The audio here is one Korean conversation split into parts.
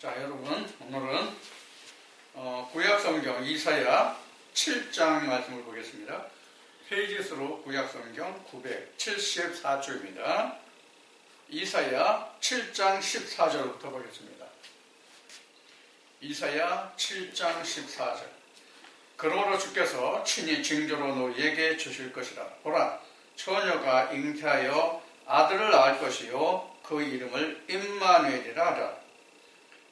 자, 여러분, 오늘은 구약성경 이사야 7장 말씀을 보겠습니다. 페이지수로 구약성경 974쪽입니다. 이사야 7장 14절부터 보겠습니다. 이사야 7장 14절. 그러므로 주께서 친히 징조로 너희에게 주실 것이라. 보라, 처녀가 잉태하여 아들을 낳을 것이요 그 이름을 임마누엘이라 하라.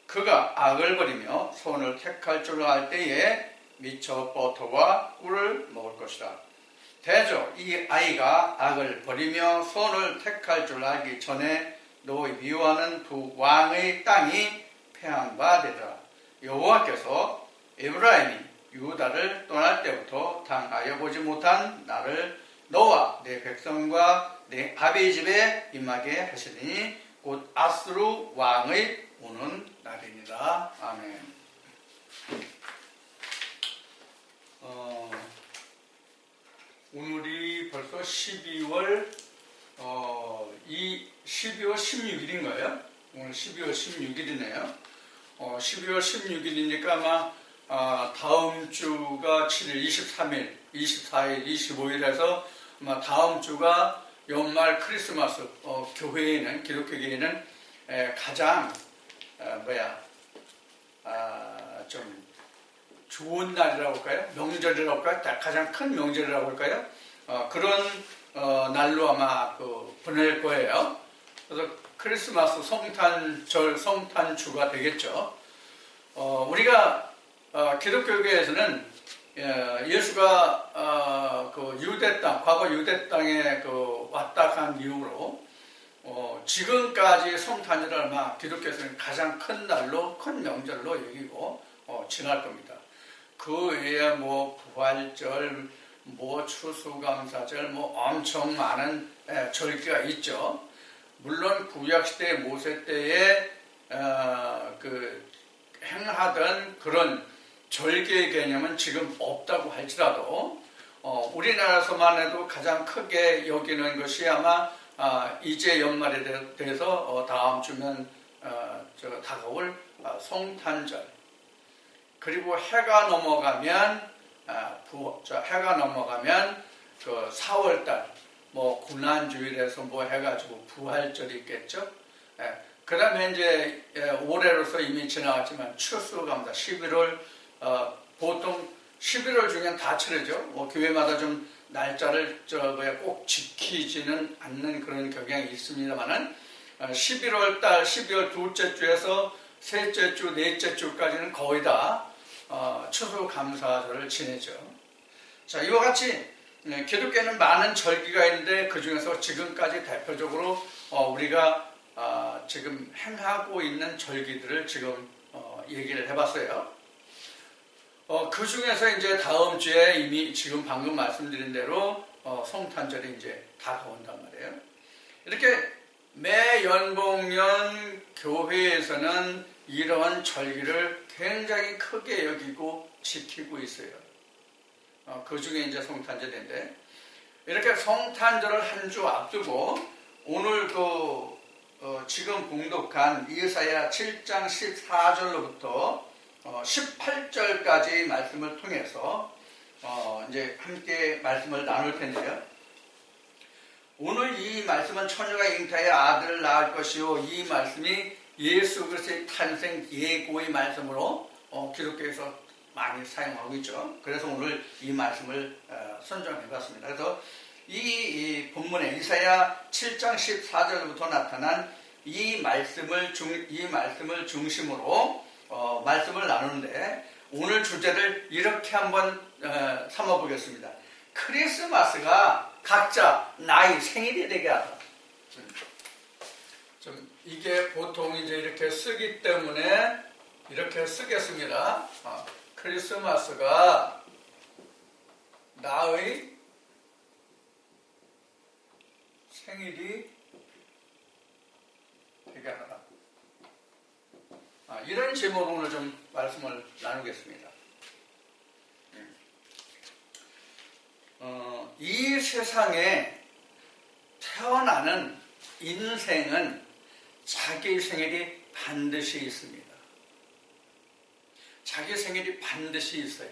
그가 악을 버리며 손을 택할 줄 알 때에 미쳐 버터와 꿀을 먹을 것이다. 대저 이 아이가 악을 버리며 손을 택할 줄 알기 전에 너희 미워하는 두 왕의 땅이 패한 바 되리라. 여호와께서 에브라임이 유다를 떠날 때부터 당하여 보지 못한 나를 너와 내 백성과 내 아비의 집에 임하게 하시리니 곧 아스루 왕의 오는 날입니다. 아멘. 오늘이 벌써 12월 16일인가요? 오늘 12월 16일이네요. 12월 16일이니까 아마 다음 주가 7일, 23일, 24일, 25일에서 아마 다음 주가 연말 크리스마스, 교회에는, 기독교계에는 가장 좀 좋은 날이라고 할까요? 명절이라고 할까요? 가장 큰 명절이라고 할까요? 그런 날로 아마 보낼 거예요. 그래서 크리스마스 성탄절, 성탄주가 되겠죠. 우리가 기독교계에서는 예수가 유대 땅, 과거 유대 땅에 왔다 간 이후로 지금까지 성탄절을 아마 기독교에서는 가장 큰 날로, 큰 명절로 여기고 지날 겁니다. 그 외에 부활절, 추수감사절, 엄청 많은 절기가 있죠. 물론 구약시대 모세 때에 행하던 그런 절기의 개념은 지금 없다고 할지라도 우리나라에서만 해도 가장 크게 여기는 것이 아마 이제 연말에 대해서 다음 주면 다가올 성탄절, 그리고 해가 넘어가면 4월달 군안주일에서 해가지고 부활절이 있겠죠. 그 다음에 이제 올해로서 이미 지나갔지만 추수감사 11월, 보통 11월 중엔 다 치르죠. 교회마다 좀 날짜를 꼭 지키지는 않는 그런 경향이 있습니다만은 11월 2째 주에서 셋째 주, 넷째 주까지는 거의 다 추수감사절을 지내죠. 자, 이와 같이 기독교에는 많은 절기가 있는데 그 중에서 지금까지 대표적으로 우리가 지금 행하고 있는 절기들을 지금 얘기를 해봤어요. 그 중에서 이제 다음 주에 이미 지금 방금 말씀드린 대로 성탄절이 이제 다가온단 말이에요. 이렇게 매 연봉년 교회에서는 이러한 절기를 굉장히 크게 여기고 지키고 있어요. 그 중에 이제 성탄절인데, 이렇게 성탄절을 한 주 앞두고 오늘 지금 봉독한 이사야 7장 14절로부터 18절까지 말씀을 통해서 이제 함께 말씀을 나눌 텐데요. 오늘 이 말씀은 처녀가 잉태하여 아들을 낳을 것이요, 이 말씀이 예수 그리스도의 탄생 예고의 말씀으로 기독교에서 많이 사용하고 있죠. 그래서 오늘 이 말씀을 선정해봤습니다. 그래서 이 본문에 이사야 7장 14절부터 나타난 이 말씀을 중심으로 말씀을 나누는데, 오늘 주제를 이렇게 한번 삼아보겠습니다. 크리스마스가 각자 나이, 생일이 되게 하다. 이게 보통 이제 이렇게 쓰기 때문에 이렇게 쓰겠습니다. 크리스마스가 나의 생일이 되게 하라. 이런 제목으로 오늘 좀 말씀을 나누겠습니다. 이 세상에 태어나는 인생은 자기 생일이 반드시 있습니다. 자기 생일이 반드시 있어요.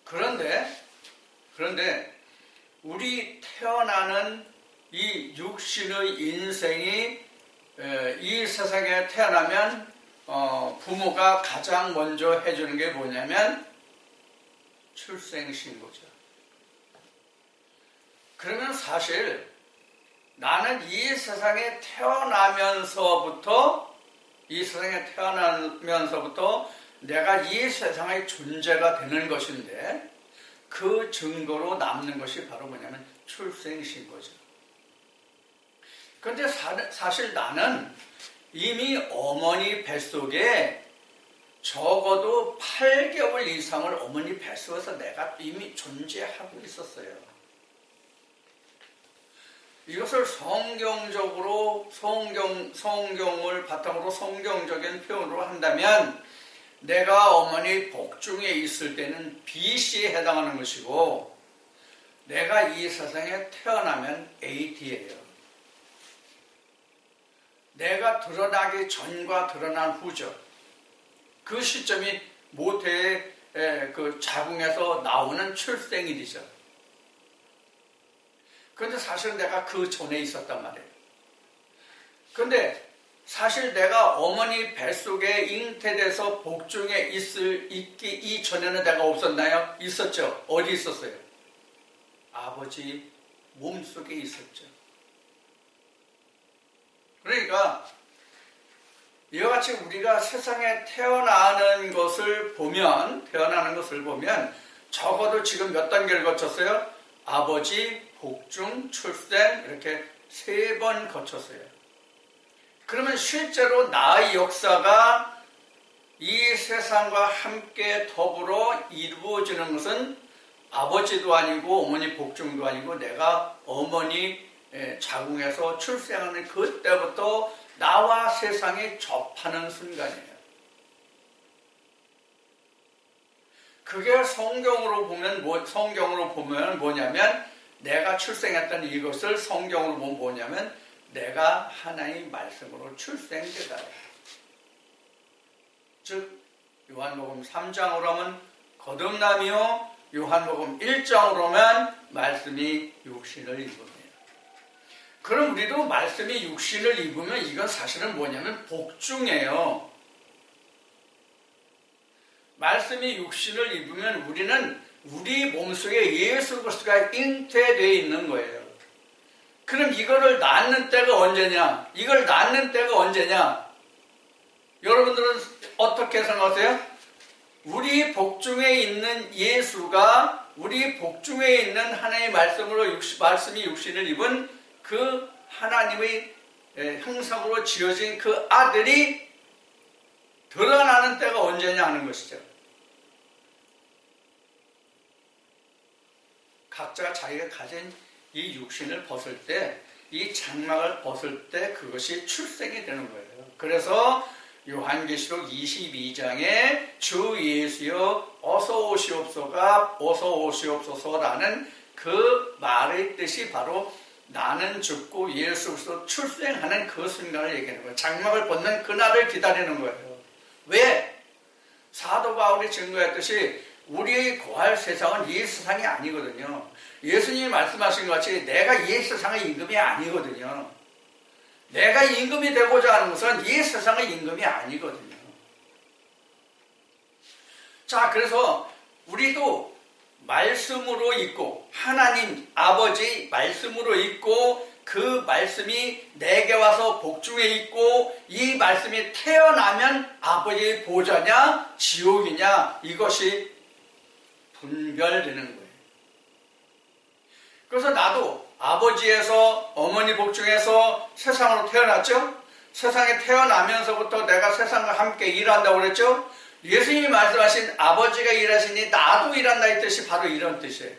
그런데 우리 태어나는 이 육신의 인생이 이 세상에 태어나면 부모가 가장 먼저 해주는 게 뭐냐면 출생신고죠. 그러면 사실 나는 이 세상에 태어나면서부터 내가 이 세상의 존재가 되는 것인데 그 증거로 남는 것이 바로 뭐냐면 출생신고죠. 그런데 사실 나는 이미 어머니 뱃속에 적어도 8개월 이상을 어머니 뱃속에서 내가 이미 존재하고 있었어요. 이것을 성경적으로 성경을 바탕으로 성경적인 표현으로 한다면 내가 어머니 복중에 있을 때는 BC에 해당하는 것이고 내가 이 세상에 태어나면 AD예요. 내가 드러나기 전과 드러난 후죠. 그 시점이 모태의 그 자궁에서 나오는 출생일이죠. 그런데 사실 내가 그 전에 있었단 말이에요. 그런데 사실 내가 어머니 뱃속에 잉태돼서 복중에 있기 이전에는 내가 없었나요? 있었죠. 어디 있었어요? 아버지 몸속에 있었죠. 그러니까 이와 같이 우리가 세상에 태어나는 것을 보면 적어도 지금 몇 단계를 거쳤어요? 아버지, 복중, 출생 이렇게 3번 거쳤어요. 그러면 실제로 나의 역사가 이 세상과 함께 더불어 이루어지는 것은 아버지도 아니고 어머니 복중도 아니고 내가 어머니 자궁에서 출생하는 그때부터 나와 세상이 접하는 순간이에요. 그게 성경으로 보면 뭐냐면 내가 출생했던 이것을 성경으로 보면 뭐냐면 내가 하나님의 말씀으로 출생되다. 즉 요한복음 3장으로 하면 거듭남이요 요한복음 1장으로 하면 말씀이 육신을 입습니다. 그럼 우리도 말씀이 육신을 입으면 이건 사실은 뭐냐면 복중이에요. 말씀이 육신을 입으면 우리는 우리 몸속에 예수 그리스도가 잉태되어 있는 거예요. 그럼 이거를 낳는 때가 언제냐? 여러분들은 어떻게 생각하세요? 우리 복중에 있는 예수가 우리 복중에 있는 하나님의 말씀이 육신을 입은 그 하나님의 형상으로 지어진 그 아들이 드러나는 때가 언제냐 하는 것이죠. 각자가 자기가 가진 이 육신을 벗을 때, 이 장막을 벗을 때 그것이 출생이 되는 거예요. 그래서 요한계시록 22장에 주 예수여 어서 오시옵소서라는 그 말의 뜻이 바로 나는 죽고 예수 그리스도 출생하는 그 순간을 얘기하는 거예요. 장막을 벗는 그날을 기다리는 거예요. 왜? 사도 바울이 증거했듯이 우리의 거할 세상은 이 세상이 아니거든요. 예수님이 말씀하신 것 같이 내가 이 세상의 임금이 아니거든요. 내가 임금이 되고자 하는 것은 이 세상의 임금이 아니거든요. 자, 그래서 우리도 말씀으로 있고 하나님 아버지 말씀으로 있고 그 말씀이 내게 와서 복중에 있고 이 말씀이 태어나면 아버지의 보좌냐 지옥이냐 이것이 분별되는 거예요. 그래서 나도 아버지에서 어머니 복중에서 세상으로 태어났죠. 세상에 태어나면서부터 내가 세상과 함께 일한다고 그랬죠. 예수님이 말씀하신 아버지가 일하시니 나도 일한다 이 뜻이 바로 이런 뜻이에요.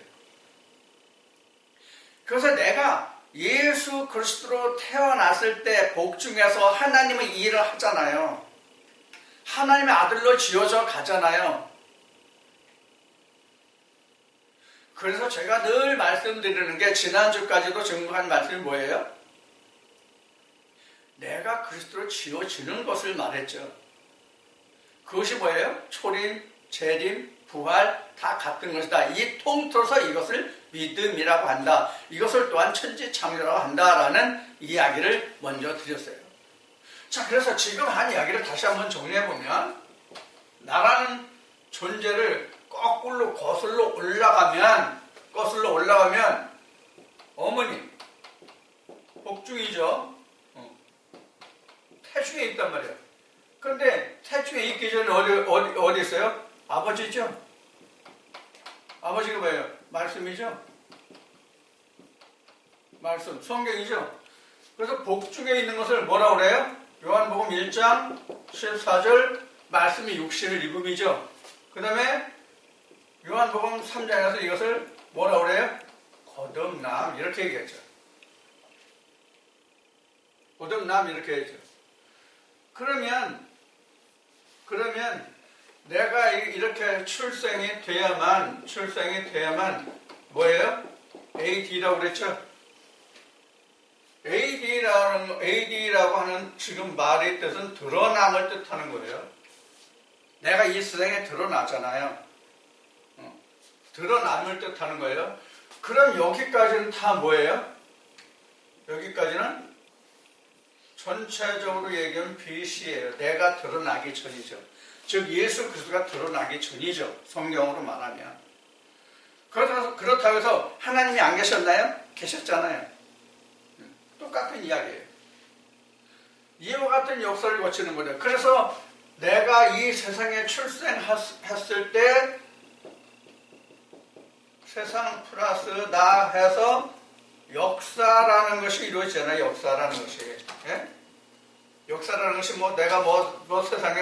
그래서 내가 예수 그리스도로 태어났을 때 복중에서 하나님의 일을 하잖아요. 하나님의 아들로 지어져 가잖아요. 그래서 제가 늘 말씀드리는 게 지난주까지도 증거한 말씀이 뭐예요? 내가 그리스도로 지어지는 것을 말했죠. 그것이 뭐예요? 초림, 재림, 부활 다 같은 것이다. 이 통틀어서 이것을 믿음이라고 한다. 이것을 또한 천지창조라고 한다라는 이야기를 먼저 드렸어요. 자, 그래서 지금 한 이야기를 다시 한번 정리해보면, 나라는 존재를 거꾸로 거슬러 올라가면 어머니 복중이죠. 태중에 있단 말이에요. 그런데 태중에 있기 전에 어디 있어요? 아버지죠. 아버지가 뭐예요? 말씀이죠. 말씀, 성경이죠. 그래서 복중에 있는 것을 뭐라고 그래요? 요한복음 1장 14절 말씀이 육신을 입음이죠. 그 다음에 요한복음 3장에서 이것을 뭐라고 그래요? 거듭남 이렇게 얘기했죠. 거듭남 이렇게 했죠. 그러면 내가 이렇게 출생이 돼야만 뭐예요? AD라고 그랬죠? AD라고 하는 지금 말의 뜻은 드러남을 뜻하는 거예요. 내가 이 세상에 드러나잖아요. 드러남을 뜻하는 거예요. 그럼 여기까지는 다 뭐예요? 여기까지는 전체적으로 얘기하면 BC예요. 내가 드러나기 전이죠. 즉 예수 그리스도가 드러나기 전이죠. 성경으로 말하면. 그렇다고 해서 하나님이 안 계셨나요? 계셨잖아요. 똑같은 이야기예요. 이와 같은 역사를 거치는 거죠. 그래서 내가 이 세상에 출생했을 때 세상 플러스 나 해서 역사라는 것이 이루어지잖아요. 역사라는 것이. 예? 역사라는 것이 내가 세상에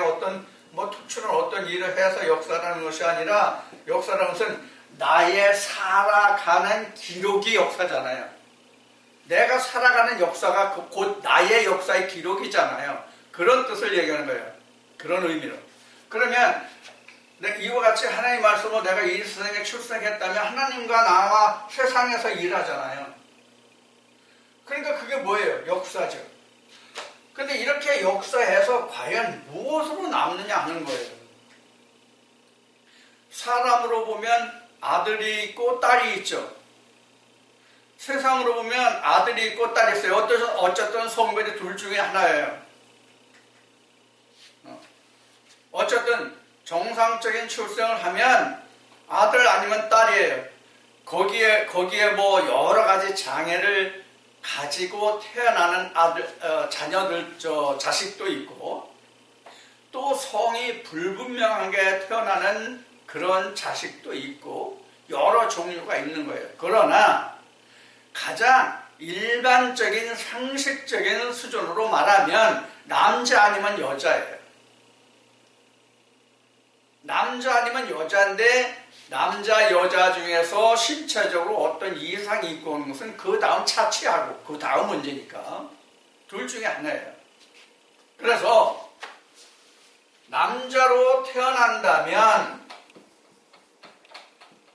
특출한 어떤 일을 해서 역사라는 것이 아니라, 역사라는 것은 나의 살아가는 기록이 역사잖아요. 내가 살아가는 역사가 곧 나의 역사의 기록이잖아요. 그런 뜻을 얘기하는 거예요. 그런 의미로. 그러면 이와 같이 하나님의 말씀으로 내가 이 세상에 출생했다면 하나님과 나와 세상에서 일하잖아요. 그러니까 그게 뭐예요? 역사죠. 근데 이렇게 역사해서 과연 무엇으로 남느냐 하는 거예요. 사람으로 보면 아들이 있고 딸이 있죠. 세상으로 보면 아들이 있고 딸이 있어요. 어쨌든 성별이 둘 중에 하나예요. 어쨌든 정상적인 출생을 하면 아들 아니면 딸이에요. 거기에 여러 가지 장애를 가지고 태어나는 자식도 있고, 또 성이 불분명하게 태어나는 그런 자식도 있고, 여러 종류가 있는 거예요. 그러나 가장 일반적인 상식적인 수준으로 말하면 남자 아니면 여자예요. 남자 아니면 여자인데, 남자 여자 중에서 신체적으로 어떤 이상이 있고 하는 것은 그 다음 차치하고 그 다음 문제니까 둘 중에 하나예요. 그래서 남자로 태어난다면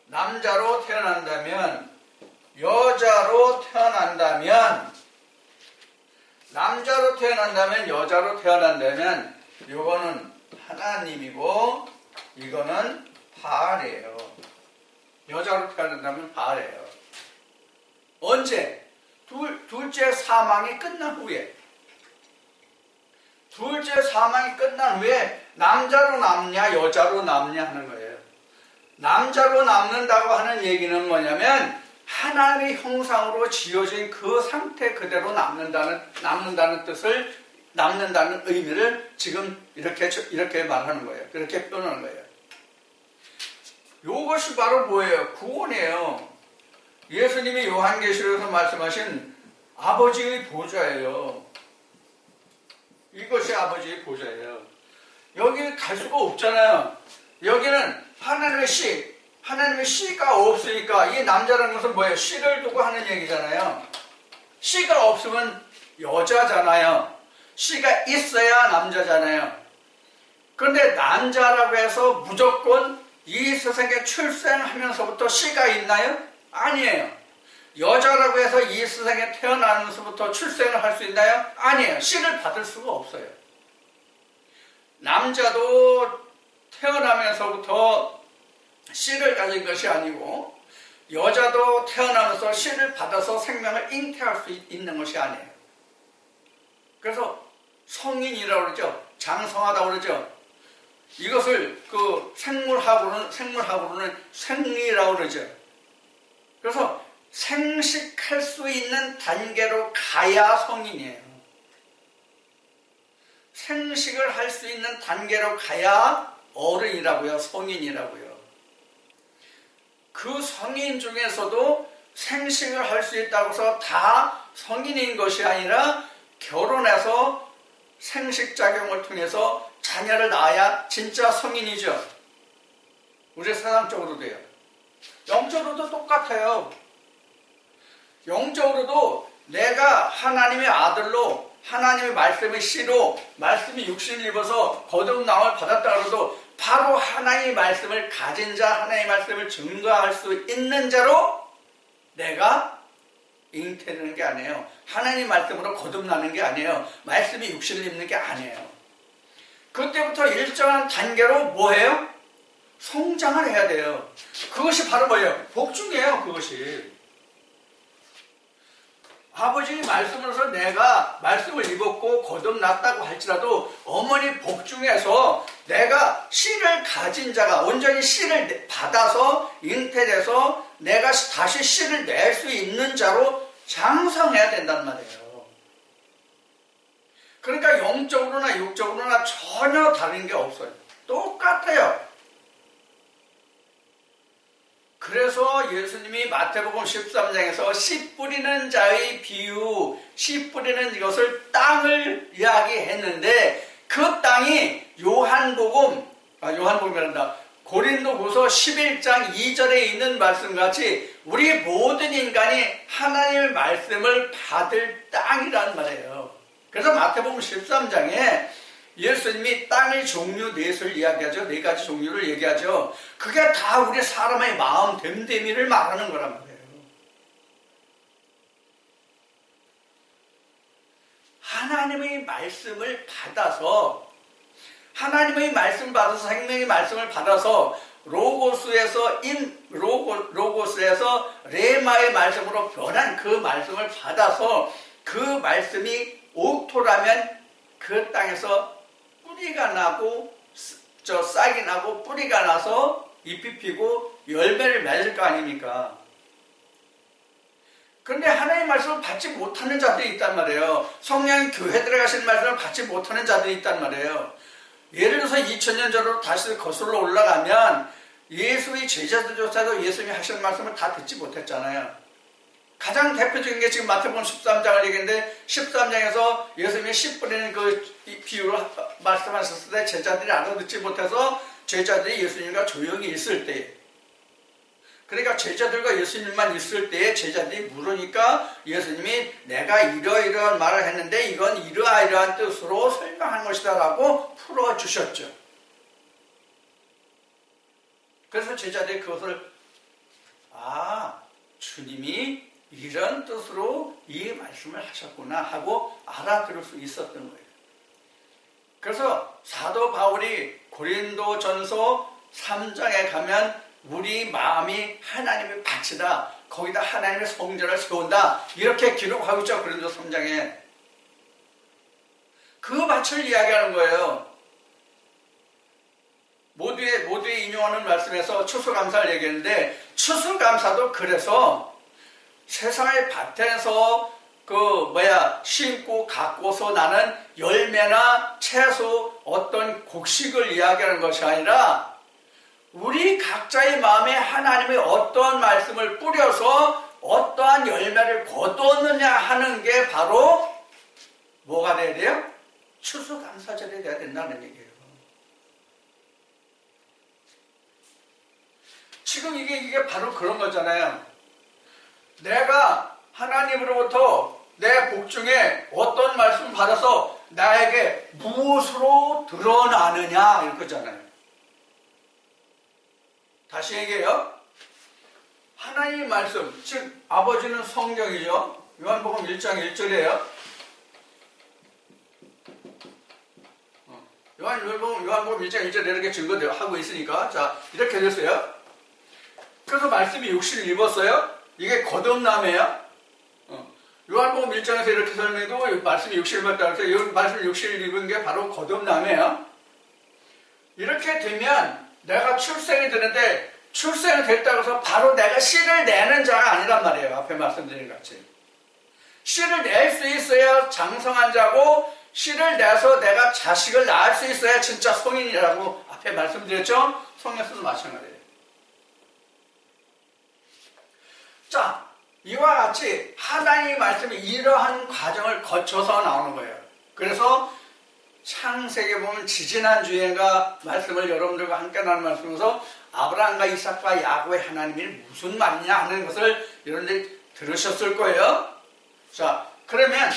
여자로 태어난다면 요거는 하나님이고 이거는 바알이에요. 여자로 태어난다면 바알이에요. 언제? 둘째 사망이 끝난 후에. 남자로 남냐 여자로 남냐 하는 거예요. 남자로 남는다고 하는 얘기는 뭐냐면 하나님의 형상으로 지어진 그 상태 그대로 남는다는 의미를 지금 이렇게 말하는 거예요. 그렇게 표현하는 거예요. 이것이 바로 뭐예요? 구원이에요. 예수님이 요한계시록에서 말씀하신 아버지의 보좌예요. 이것이 아버지의 보좌예요. 여기 갈 수가 없잖아요. 여기는 하나님의 씨가 없으니까, 이 남자라는 것은 뭐예요? 씨를 두고 하는 얘기잖아요. 씨가 없으면 여자잖아요. 씨가 있어야 남자잖아요. 그런데 남자라고 해서 무조건 이 세상에 출생하면서부터 씨가 있나요? 아니에요. 여자라고 해서 이 세상에 태어나면서부터 출생을 할 수 있나요? 아니에요. 씨를 받을 수가 없어요. 남자도 태어나면서부터 씨를 가진 것이 아니고 여자도 태어나면서 씨를 받아서 생명을 잉태할 수 있는 것이 아니에요. 그래서 성인이라고 그러죠. 장성하다고 그러죠. 이것을 그 생물학으로는 생리라고 그러죠. 그래서 생식할 수 있는 단계로 가야 성인이에요. 생식을 할 수 있는 단계로 가야 어른이라고요. 성인이라고요. 그 성인 중에서도 생식을 할 수 있다고 해서 다 성인인 것이 아니라 결혼해서 생식작용을 통해서 자녀를 낳아야 진짜 성인이죠. 우리 세상적으로도요. 영적으로도 똑같아요. 영적으로도 내가 하나님의 아들로 하나님의 말씀의 씨로 말씀이 육신을 입어서 거듭남을 받았다 그래도 바로 하나님의 말씀을 가진 자, 하나님의 말씀을 증거할 수 있는 자로 내가 잉태되는 게 아니에요. 하나님 말씀으로 거듭나는 게 아니에요. 말씀이 육신을 입는 게 아니에요. 그때부터 일정한 단계로 뭐예요? 성장을 해야 돼요. 그것이 바로 뭐예요? 복중이에요. 그것이. 아버지 말씀으로서 내가 말씀을 입었고 거듭났다고 할지라도 어머니 복중에서 내가 씨를 가진 자가 온전히 씨를 받아서 잉태돼서 내가 다시 씨를 낼 수 있는 자로 장성해야 된단 말이에요. 그러니까 영적으로나 육적으로나 전혀 다른 게 없어요. 똑같아요. 그래서 예수님이 마태복음 13장에서 씨 뿌리는 자의 비유, 씨 뿌리는 이것을 땅을 이야기했는데 그 땅이 요한복음이란다. 고린도후서 11장 2절에 있는 말씀같이 우리 모든 인간이 하나님의 말씀을 받을 땅이란 말이에요. 그래서 마태복음 13장에 예수님이 땅의 종류 넷을 이야기하죠. 네 가지 종류를 얘기하죠. 그게 다 우리 사람의 마음 됨됨이를 말하는 거란 말이에요. 하나님의 말씀을 받아서 생명의 말씀을 받아서 로고스에서 레마의 말씀으로 변한 그 말씀을 받아서 그 말씀이 옥토라면 그 땅에서 뿌리가 나고 싹이 나고 뿌리가 나서 잎이 피고 열매를 맺을 거 아닙니까? 그런데 하나님의 말씀을 받지 못하는 자들이 있단 말이에요. 성령의 교회 들어가시는 말씀을 받지 못하는 자들이 있단 말이에요. 예를 들어서 2000년 전으로 다시 거슬러 올라가면 예수의 제자들조차도 예수님이 하시는 말씀을 다 듣지 못했잖아요. 가장 대표적인 게 지금 마태복음 13장을 얘기했는데 13장에서 예수님이 씨 뿌리는 그 비유를 말씀하셨을 때 제자들이 알아듣지 못해서 제자들이 예수님과 조용히 있을 때, 그러니까 제자들과 예수님만 있을 때에 제자들이 물으니까 예수님이 내가 이러이러한 말을 했는데 이건 이러이러한 뜻으로 설명한 것이다 라고 풀어주셨죠. 그래서 제자들이 그것을 주님이 이런 뜻으로 이 말씀을 하셨구나 하고 알아들을 수 있었던 거예요. 그래서 사도 바울이 고린도전서 3장에 가면 우리 마음이 하나님의 밭이다. 거기다 하나님의 성전을 세운다. 이렇게 기록하고 있죠. 고린도 3장에. 그 밭을 이야기하는 거예요. 모두에 인용하는 말씀에서 추수감사를 얘기했는데 추수감사도 그래서 세상의 밭에서 심고 갖고서 나는 열매나 채소 어떤 곡식을 이야기하는 것이 아니라 우리 각자의 마음에 하나님의 어떠한 말씀을 뿌려서 어떠한 열매를 거두었느냐 하는 게 바로 뭐가 돼야 돼요? 추수감사절이 돼야 된다는 얘기예요. 지금 이게 바로 그런 거잖아요. 내가 하나님으로부터 내 복중에 어떤 말씀을 받아서 나에게 무엇으로 드러나느냐 이거잖아요. 다시 얘기해요. 하나님의 말씀, 즉 아버지는 성경이죠. 요한복음 1장 1절이에요. 요한복음 1장 1절에 이렇게 증거하고 있으니까, 자, 이렇게 됐어요. 그래서 말씀이 육신을 입었어요. 이게 거듭남이에요. 요한복음 1장에서 이렇게 설명해도 말씀이 육신을 입었다고 해서 이 말씀이 육신을 입은 게 바로 거듭남이에요. 이렇게 되면 내가 출생이 되는데, 출생이 됐다고 해서 바로 내가 씨를 내는 자가 아니란 말이에요. 앞에 말씀드린 같이. 씨를 낼 수 있어야 장성한 자고, 씨를 내서 내가 자식을 낳을 수 있어야 진짜 성인이라고 앞에 말씀드렸죠? 성경에서도 마찬가지예요. 자, 이와 같이 하나님의 말씀이 이러한 과정을 거쳐서 나오는 거예요. 그래서 창세기에 보면 지지난주에가 말씀을 여러분들과 함께 나눈 말씀에서 아브라함과 이삭과 야곱의 하나님이 무슨 말이냐 하는 것을 여러분들이 들으셨을 거예요. 자, 그러면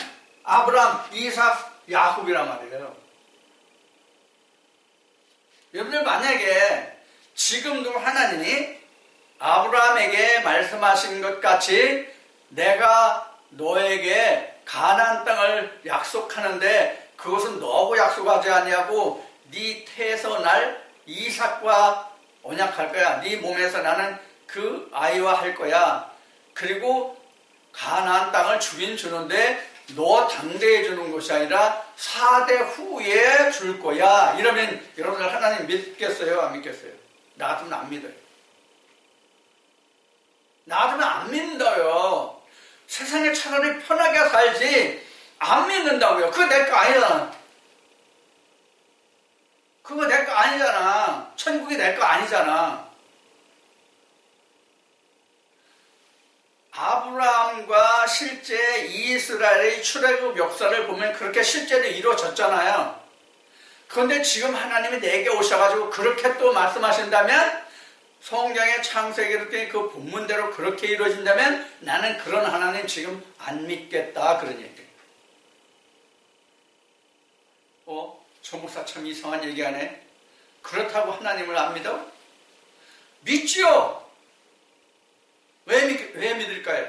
아브라함, 이삭, 야곱이란 말이에요. 여러분들 만약에 지금도 하나님이 아브라함에게 말씀하신 것 같이 내가 너에게 가나안 땅을 약속하는데 그것은 너하고 약속하지 아니하고 네 태에서 날 이삭과 언약할 거야. 네 몸에서 나는 그 아이와 할 거야. 그리고 가나안 땅을 주긴 주는데 너 당대에 주는 것이 아니라 4대 후에 줄 거야. 이러면 여러분들 하나님 믿겠어요? 안 믿겠어요? 나 같으면 안 믿어요. 나 같으면 안 믿는다요. 세상에 차라리 편하게 살지 안 믿는다고요. 그거 내 거 아니잖아. 그거 내 거 아니잖아. 천국이 내 거 아니잖아. 아브라함과 실제 이스라엘의 출애굽 역사를 보면 그렇게 실제로 이루어졌잖아요. 그런데 지금 하나님이 내게 오셔가지고 그렇게 또 말씀하신다면, 성경의 창세기를 그 본문대로 그렇게 이루어진다면 나는 그런 하나님 지금 안 믿겠다, 그런 얘기예요. 저 목사 참 이상한 얘기하네. 그렇다고 하나님을 안 믿어? 믿지요. 왜 믿을까요?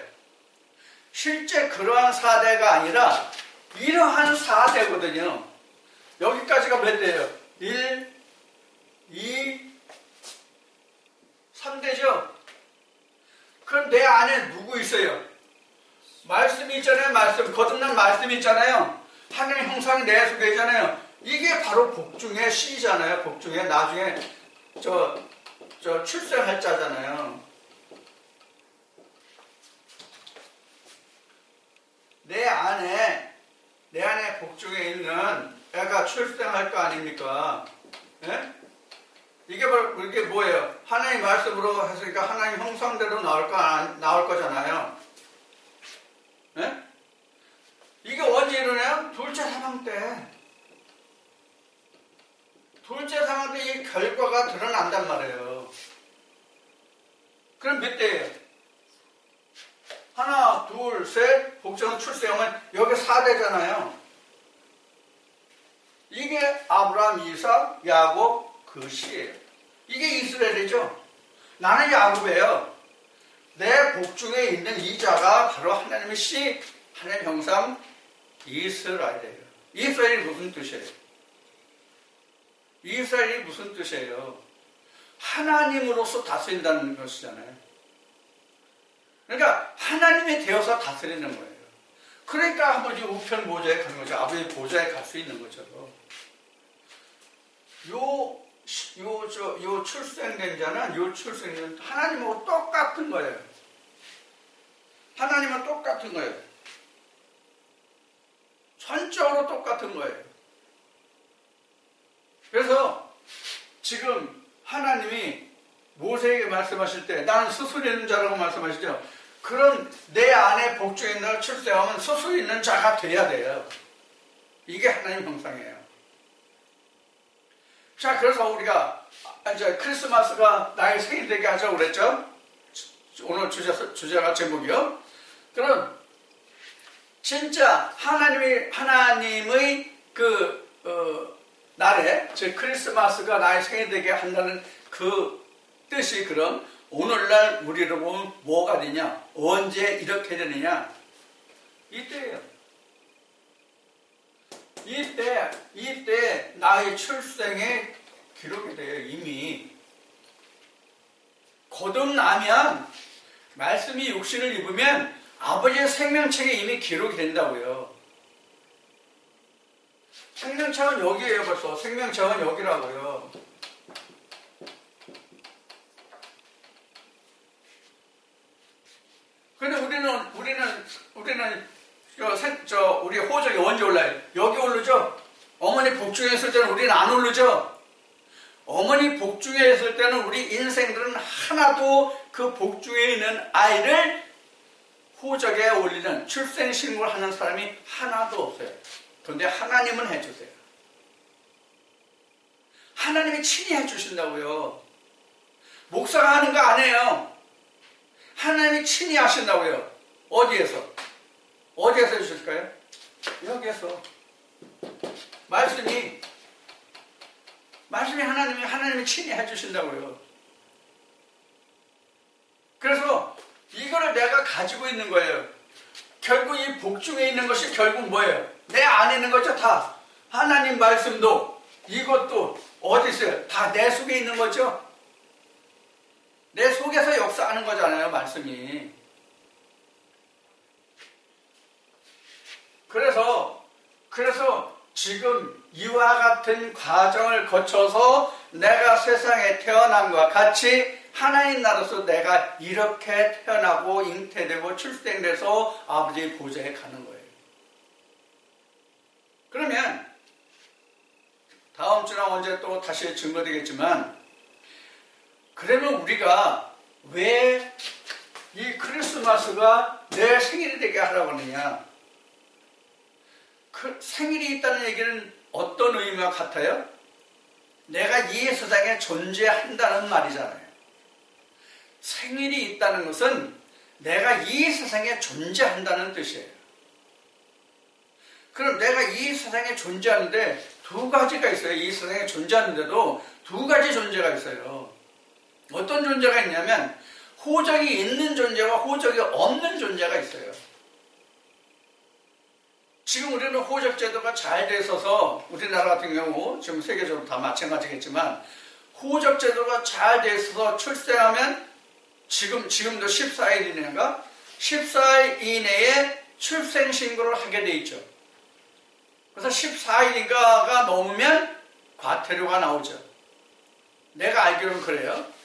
실제 그러한 사대가 아니라 이러한 사대거든요. 여기까지가 몇 대예요? 1, 2, 3대죠? 그럼 내 안에 누구 있어요? 말씀이 있잖아요. 말씀. 거듭난 말씀이 있잖아요. 하나님 형상이 내 속에 있잖아요. 이게 바로 복중의 씨잖아요. 복중의 나중에 출생할 자잖아요. 내 안에 복중에 있는 애가 출생할 거 아닙니까? 예? 이게 뭐예요? 하나님 말씀으로 했으니까 하나님 형상대로 나올 거잖아요. 예? 이게 언제 일어나요? 둘째 사망 때. 둘째 사망 때 이 결과가 드러난단 말이에요. 그럼 몇 대예요? 하나, 둘, 셋, 복종 출생하면 여기 4대잖아요. 이게 아브라함, 이삭, 야곱 그 씨예요. 이게 이스라엘이죠. 나는 야곱이에요. 내 복중에 있는 이 자가 바로 하나님의 씨, 하나님의 형상 이스라엘이에요. 이스라엘이 무슨 뜻이에요? 이스라엘이 무슨 뜻이에요? 하나님으로서 다스린다는 것이잖아요. 그러니까 하나님이 되어서 다스리는 거예요. 그러니까 아버지 우편 보좌에 가는 거죠. 아버지 보좌에 갈 수 있는 거죠. 요 출생된 자는 하나님하고 똑같은 거예요. 하나님은 똑같은 거예요. 전적으로 똑같은 거예요. 그래서 지금 하나님이 모세에게 말씀하실 때 나는 스스로 있는 자라고 말씀하시죠. 그런 내 안에 복중에 있는 출생하면 스스로 있는 자가 돼야 돼요. 이게 하나님 형상이에요. 자, 그래서 우리가 이제 크리스마스가 나의 생일 되게 하자고 그랬죠. 오늘 주제가 제목이요. 그럼 진짜 하나님의 날에 즉 크리스마스가 나의 생일 되게 한다는 그 뜻이 그럼 오늘날 우리로 보면 뭐가 되냐? 언제 이렇게 되느냐? 이때예요. 이때 나의 출생에 기록이 돼요. 이미 거듭나면 말씀이 육신을 입으면 아버지의 생명책에 이미 기록이 된다고요. 생명책은 여기에요. 벌써 생명책은 여기라고요. 근데 우리는 우리 호적이 언제 올라요? 여기 오르죠? 어머니 복중에 있을 때는 우리는 안 오르죠? 어머니 복중에 있을 때는 우리 인생들은 하나도 그 복중에 있는 아이를 호적에 올리는 출생신고를 하는 사람이 하나도 없어요. 그런데 하나님은 해주세요. 하나님이 친히 해주신다고요. 목사가 하는 거 아니에요. 하나님이 친히 하신다고요. 어디에서 해주실까요? 여기에서. 말씀이 하나님이 친히 해주신다고요. 그래서 이거를 내가 가지고 있는 거예요. 결국 이 복중에 있는 것이 결국 뭐예요? 내 안에 있는 거죠. 다. 하나님 말씀도 이것도 어디 있어요? 다 내 속에 있는 거죠. 내 속에서 역사하는 거잖아요. 말씀이. 그래서 지금 이와 같은 과정을 거쳐서 내가 세상에 태어난 것과 같이 하나님 나라에서 내가 이렇게 태어나고 잉태되고 출생돼서 아버지의 보좌에 가는 거예요. 그러면 다음 주나 언제 또 다시 증거되겠지만, 그러면 우리가 왜 이 크리스마스가 내 생일이 되게 하라고 하느냐? 그 생일이 있다는 얘기는 어떤 의미와 같아요? 내가 이 세상에 존재한다는 말이잖아요. 생일이 있다는 것은 내가 이 세상에 존재한다는 뜻이에요. 그럼 내가 이 세상에 존재하는데 두 가지가 있어요. 이 세상에 존재하는데도 두 가지 존재가 있어요. 어떤 존재가 있냐면 호적이 있는 존재와 호적이 없는 존재가 있어요. 지금 우리는 호적 제도가 잘 돼 있어서 우리나라 같은 경우 지금 세계적으로 다 마찬가지겠지만 호적 제도가 잘 돼 있어서 출생하면 지금도 14일 이내인가? 14일 이내에 출생신고를 하게 돼 있죠. 그래서 14일인가가 넘으면 과태료가 나오죠. 내가 알기로는 그래요.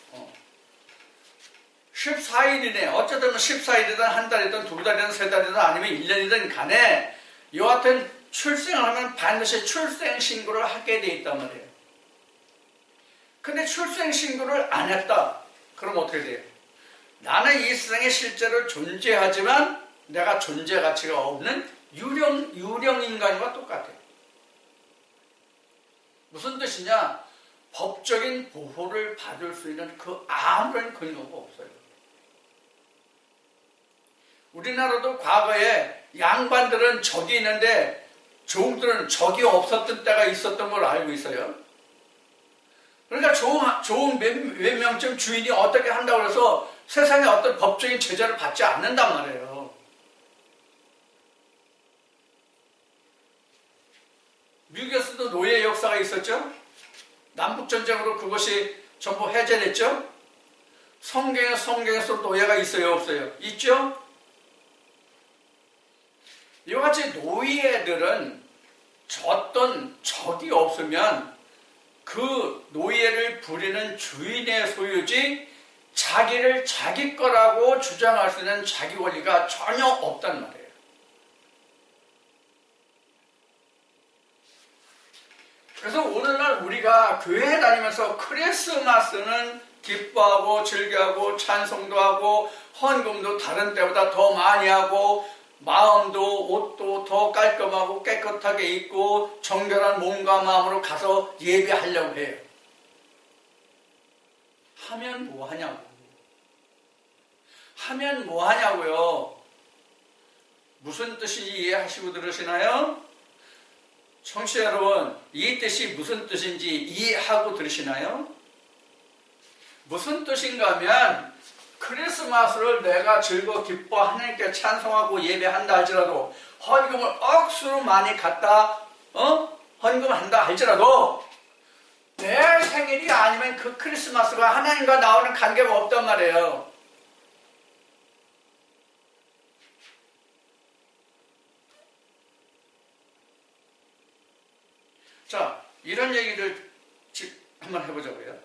14일 이내, 어쨌든 14일이든 한 달이든 두 달이든 세 달이든 아니면 1년이든 간에 여하튼 출생을 하면 반드시 출생신고를 하게 돼 있단 말이에요. 근데 출생신고를 안 했다. 그럼 어떻게 돼요? 나는 이 세상에 실제로 존재하지만 내가 존재 가치가 없는 유령 인간과 똑같아요. 무슨 뜻이냐? 법적인 보호를 받을 수 있는 그 아무런 근거가 없어요. 우리나라도 과거에 양반들은 적이 있는데 종들은 적이 없었던 때가 있었던 걸 알고 있어요. 그러니까 종 몇 명쯤 주인이 어떻게 한다고 해서 세상에 어떤 법적인 제재를 받지 않는단 말이에요. 미국에서도 노예 역사가 있었죠. 남북전쟁으로 그것이 전부 해제됐죠. 성경에서 노예가 있어요, 없어요? 있죠. 이와 같이 노예들은 어떤 적이 없으면 그 노예를 부리는 주인의 소유지 자기를 자기 거라고 주장할 수 있는 자기 권리가 전혀 없단 말이에요. 그래서 오늘날 우리가 교회에 다니면서 크리스마스는 기뻐하고 즐겨하고 찬송도 하고 헌금도 다른 때보다 더 많이 하고 마음도 옷도 더 깔끔하고 깨끗하게 입고 정결한 몸과 마음으로 가서 예배하려고 해요. 하면 뭐 하냐고요. 무슨 뜻인지 이해하시고 들으시나요? 청취자 여러분, 이 뜻이 무슨 뜻인지 이해하고 들으시나요? 무슨 뜻인가 하면 크리스마스를 내가 즐거 기뻐 하나님께 찬송하고 예배한다 할지라도 헌금을 억수로 많이 갖다 헌금한다 할지라도 내 생일이 아니면 그 크리스마스가 하나님과 나오는 관계가 없단 말이에요. 자, 이런 얘기를 한번 해보자고요.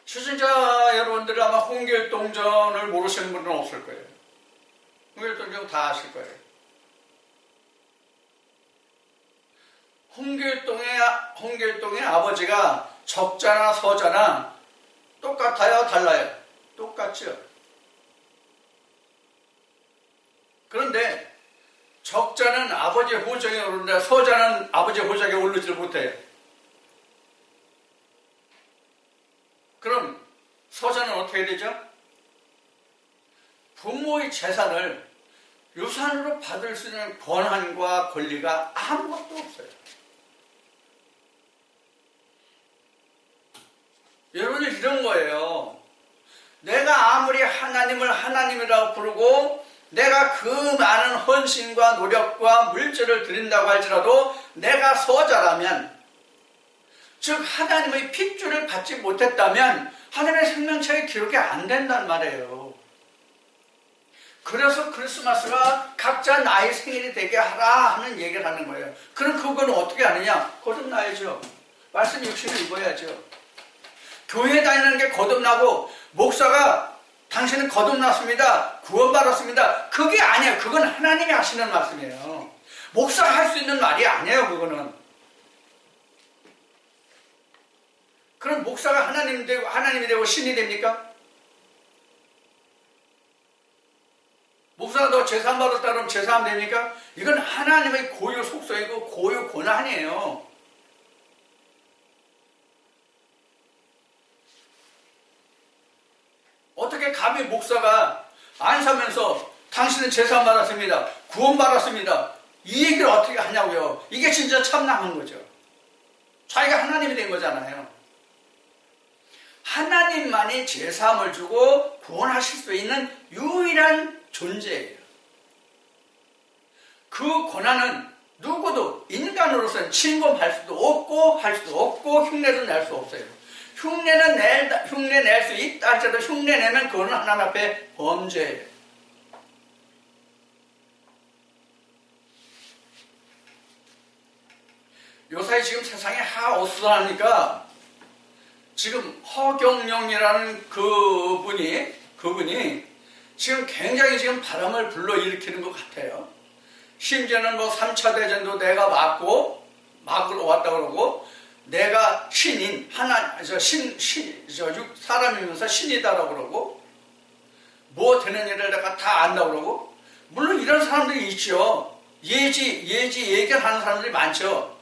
시청자 여러분들이 아마 홍길동전을 모르시는 분은 없을 거예요. 홍길동전 다 아실 거예요. 홍길동의 아버지가 적자나 서자나 똑같아요? 달라요? 똑같죠. 그런데 적자는 아버지의 호적에 오르는데 서자는 아버지의 호적에 오르지를 못해요. 그럼 서자는 어떻게 되죠? 부모의 재산을 유산으로 받을 수 있는 권한과 권리가 아무것도 없어요. 여러분이 이런 거예요. 내가 아무리 하나님을 하나님이라고 부르고 내가 그 많은 헌신과 노력과 물질을 드린다고 할지라도 내가 서자라면, 즉 하나님의 핏줄을 받지 못했다면 하나님의 생명책에 기록이 안 된단 말이에요. 그래서 크리스마스가 각자 나의 생일이 되게 하라 하는 얘기를 하는 거예요. 그럼 그거는 어떻게 하느냐? 거듭나야죠. 말씀 60을 읽어야죠. 교회 다니는 게 거듭나고 목사가 당신은 거듭났습니다, 구원받았습니다, 그게 아니에요. 그건 하나님이 하시는 말씀이에요. 목사가 할 수 있는 말이 아니에요. 그거는. 그럼 목사가 하나님이 되고 신이 됩니까? 목사가 너 제사함 받았다 그러면 제사함 됩니까? 이건 하나님의 고유 속성이고 고유 권한이에요. 어떻게 감히 목사가 안사면서 당신은 제사함 받았습니다, 구원 받았습니다, 이 얘기를 어떻게 하냐고요. 이게 진짜 참남한 거죠. 자기가 하나님이 된 거잖아요. 하나님만이 제사함을 주고 구원하실 수 있는 유일한 존재예요. 그 권한은 누구도 인간으로서는 침범할 수도 없고 할 수도 없고 흉내도 낼 수 없어요. 흉내 낼 수 있다 할지라도 흉내 내면 그거는 하나님 앞에 범죄예요. 요사이 지금 세상에 하어수선하니까 지금 허경영이라는 그분이 지금 굉장히 지금 바람을 불러일으키는 것 같아요. 심지어는 뭐 3차 대전도 내가 막으러 왔다 그러고, 내가 신인, 사람이면서 신이다라고 그러고, 뭐 되는 일을 내가 다 안다고 그러고, 물론 이런 사람들이 있죠. 예견하는 사람들이 많죠.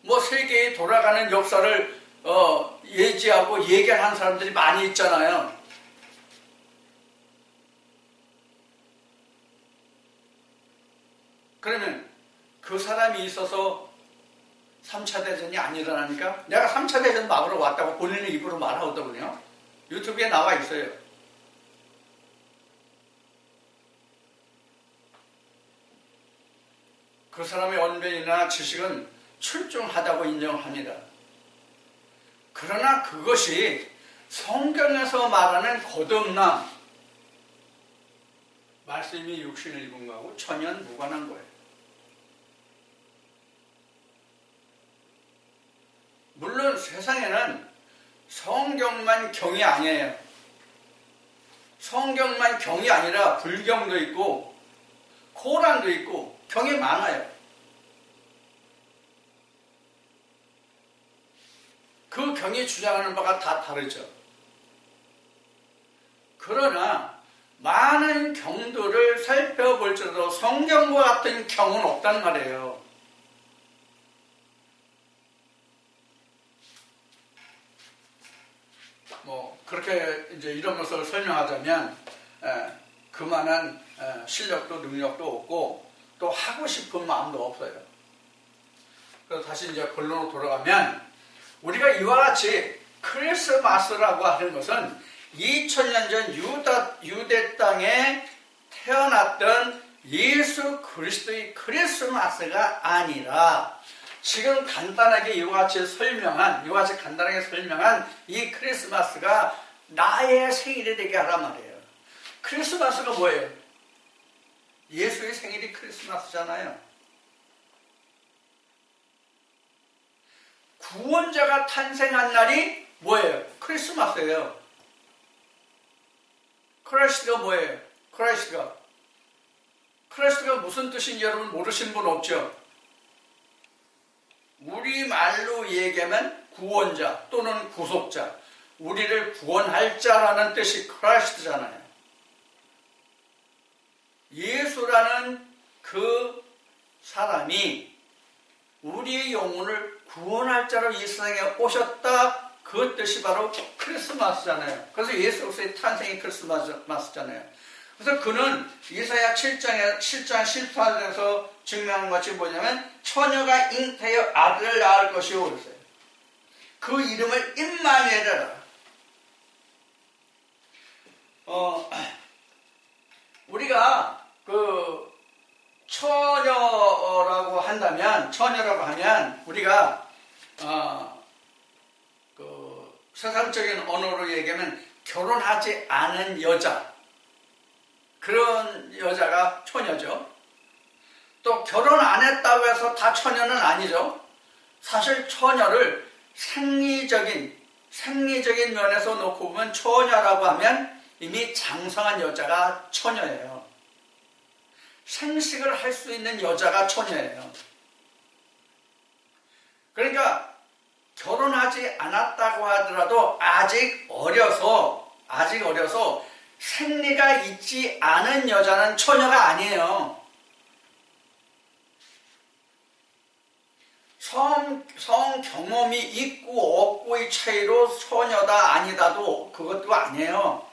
뭐 세계에 돌아가는 역사를 예지하고 예견하는 사람들이 많이 있잖아요. 그러면 그 사람이 있어서 3차 대전이 안 일어나니까 내가 3차 대전 막으러 왔다고 본인의 입으로 말하거든요. 유튜브에 나와 있어요. 그 사람의 언변이나 지식은 출중하다고 인정합니다. 그러나 그것이 성경에서 말하는 거듭남, 말씀이 육신을 입은 거하고 전혀 무관한 거예요. 물론 세상에는 성경만 경이 아니에요. 성경만 경이 아니라 불경도 있고 코란도 있고 경이 많아요. 그 경이 주장하는 바가 다 다르죠. 그러나 많은 경들을 살펴볼지라도 성경과 같은 경은 없단 말이에요. 뭐 그렇게 이제 이런 것을 설명하자면 그만한 실력도 능력도 없고 또 하고 싶은 마음도 없어요. 그래서 다시 이제 본론으로 돌아가면, 우리가 이와 같이 크리스마스라고 하는 것은 2000년 전 유대 땅에 태어났던 예수 그리스도의 크리스마스가 아니라 지금 간단하게 이와 같이 간단하게 설명한 이 크리스마스가 나의 생일이 되게 하란 말이에요. 크리스마스가 뭐예요? 예수의 생일이 크리스마스잖아요. 구원자가 탄생한 날이 뭐예요? 크리스마스예요. 크라이스트가 뭐예요? 크라이스트가 무슨 뜻인지 여러분 모르시는 분 없죠? 우리말로 얘기하면 구원자 또는 구속자, 우리를 구원할 자라는 뜻이 크라이스트잖아요. 예수라는 그 사람이 우리의 영혼을 구원할 자로 이 세상에 오셨다, 그 뜻이 바로 크리스마스잖아요. 그래서 예수 그리스도의 탄생이 크리스마스잖아요. 그래서 그는 이사야 7장 14절에서 증명한 것이 뭐냐면 처녀가 잉태하여 아들을 낳을 것이요 그랬어요. 그 이름을 임마누엘이라. 우리가 그 처녀라고 하면 우리가 그 세상적인 언어로 얘기하면 결혼하지 않은 여자, 그런 여자가 처녀죠. 또 결혼 안 했다고 해서 다 처녀는 아니죠. 사실 처녀를 생리적인 면에서 놓고 보면 처녀라고 하면 이미 장성한 여자가 처녀예요. 생식을 할 수 있는 여자가 처녀예요. 그러니까 결혼하지 않았다고 하더라도 아직 어려서 생리가 있지 않은 여자는 처녀가 아니에요. 성 경험이 있고 없고의 차이로 처녀다 아니다도 그것도 아니에요.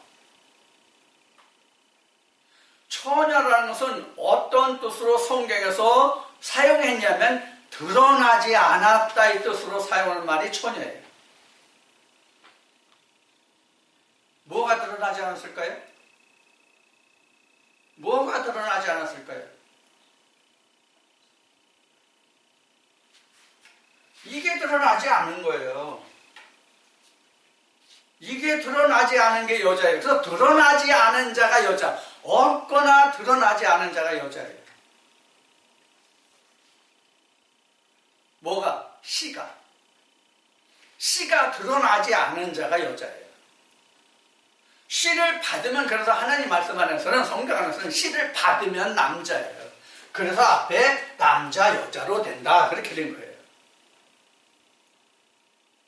처녀라는 것은 어떤 뜻으로 성경에서 사용했냐면 드러나지 않았다의 뜻으로 사용하는 말이 처녀예요. 뭐가 드러나지 않았을까요? 뭐가 드러나지 않았을까요? 이게 드러나지 않은 거예요. 이게 드러나지 않은 게 여자예요. 그래서 드러나지 않은 자가 여자, 없거나 드러나지 않은 자가 여자예요. 뭐가? 씨가 드러나지 않은 자가 여자예요. 씨를 받으면, 그래서 하나님 말씀 안에서는, 성경 안에서는 씨를 받으면 남자예요. 그래서 앞에 남자 여자로 된다, 그렇게 된 거예요.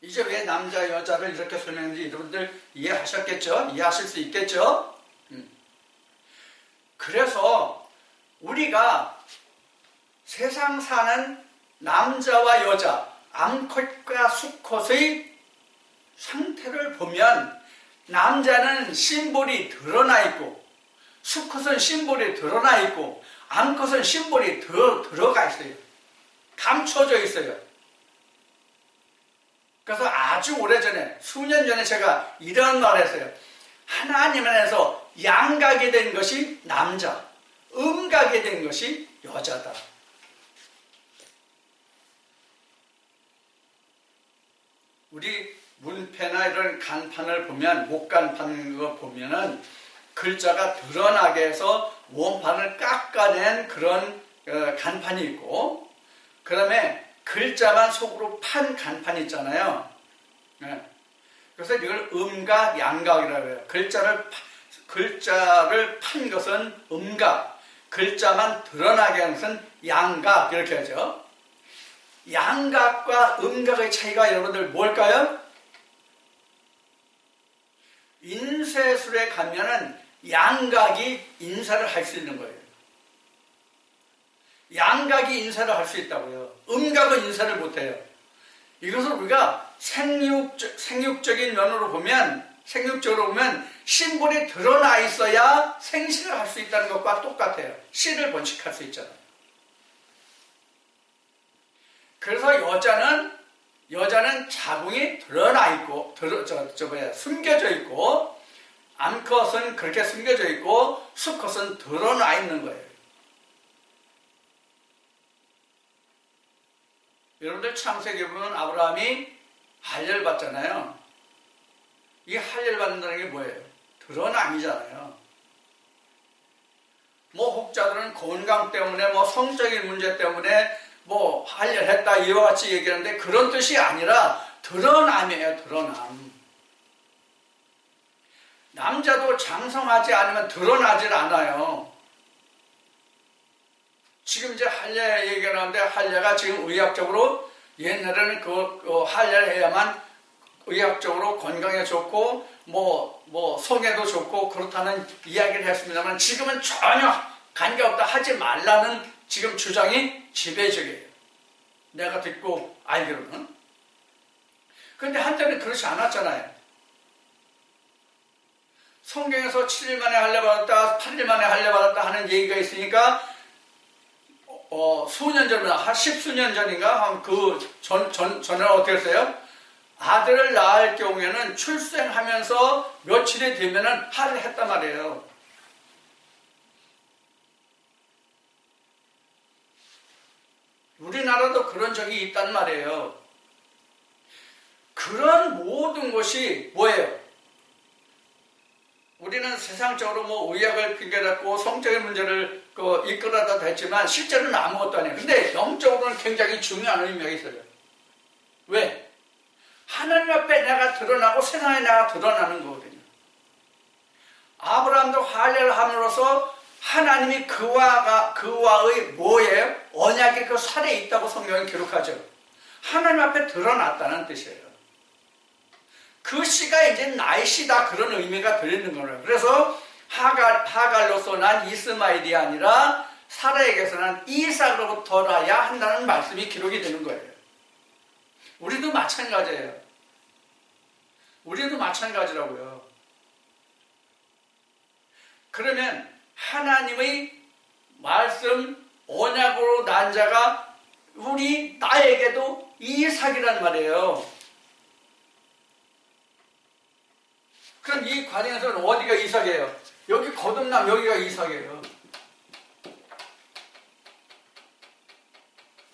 이제 왜 남자 여자를 이렇게 설명했는지 여러분들 이해하셨겠죠? 이해하실 수 있겠죠? 그래서 우리가 세상 사는 남자와 여자, 암컷과 수컷의 상태를 보면 남자는 심볼이 드러나 있고 수컷은 심볼이 드러나 있고 암컷은 심볼이 들어가 있어요. 감춰져 있어요. 그래서 아주 오래전에, 수년 전에 제가 이런 말을 했어요. 하나님 안에서 양각이 된 것이 남자, 음각이 된 것이 여자다. 우리 문패나 이런 간판을 보면, 목간판 거 보면은 글자가 드러나게 해서 원판을 깎아낸 그런 간판이 있고, 그 다음에 글자만 속으로 판 간판이 있잖아요. 그래서 이걸 음각, 양각이라고 해요. 글자를 판 것은 음각, 글자만 드러나게 하는 것은 양각, 이렇게 하죠. 양각과 음각의 차이가 여러분들 뭘까요? 인쇄술에 가면은 양각이 인쇄를 할 수 있는 거예요. 양각이 인쇄를 할 수 있다고요. 음각은 인쇄를 못해요. 이것을 우리가 생육적인 면으로 보면, 생육적으로 보면 심볼이 드러나 있어야 생식을 할 수 있다는 것과 똑같아요. 씨를 번식할 수 있잖아요. 그래서 여자는 자궁이 드러나 있고, 숨겨져 있고, 암컷은 그렇게 숨겨져 있고, 수컷은 드러나 있는 거예요. 여러분들 창세기 보면 아브라함이 할례를 받잖아요. 이 할례를 받는다는 게 뭐예요? 드러남이잖아요. 뭐 혹자들은 건강 때문에 뭐 성적인 문제 때문에 뭐 할례를 했다 이와 같이 얘기하는데 그런 뜻이 아니라 드러남이에요. 드러남. 남자도 장성하지 않으면 드러나질 않아요. 지금 이제 할례 얘기가 나오는데 할례가 지금 의학적으로 옛날에는 그 할례를 해야만 의학적으로 건강에 좋고 뭐 성에도 좋고 그렇다는 이야기를 했습니다만 지금은 전혀 관계없다 하지 말라는 지금 주장이 지배적이에요. 내가 듣고 알기로는. 그런데 한때는 그렇지 않았잖아요. 성경에서 7일 만에 할례 받았다, 8일 만에 할례 받았다 하는 얘기가 있으니까 수년 전이나 한 십수년 전인가 전에 어떻게 했어요? 아들을 낳을 경우에는 출생하면서 며칠이 되면은 할례를 했단 말이에요. 우리나라도 그런 적이 있단 말이에요. 그런 모든 것이 뭐예요? 우리는 세상적으로 뭐 의학을 핑계댔고 성적인 문제를 이끌어다 했지만 실제로는 아무것도 아니에요. 근데 영적으로는 굉장히 중요한 의미가 있어요. 왜? 하나님 앞에 내가 드러나고 세상에 내가 드러나는 거거든요. 아브라함도 할례를 함으로써 하나님이 그와의 뭐예요? 언약의 그 살에 있다고 성경은 기록하죠. 하나님 앞에 드러났다는 뜻이에요. 그 씨가 이제 나의 씨다 그런 의미가 들리는 거예요. 그래서 하갈로서 난 이스마엘이 아니라 사라에게서 난 이삭으로부터 나야 한다는 말씀이 기록이 되는 거예요. 우리도 마찬가지예요. 우리도 마찬가지라고요. 그러면 하나님의 말씀 언약으로 난 자가 나에게도 이삭이란 말이에요. 그럼 이 과정에서는 어디가 이삭이에요? 여기 거듭남 여기가 이삭이에요.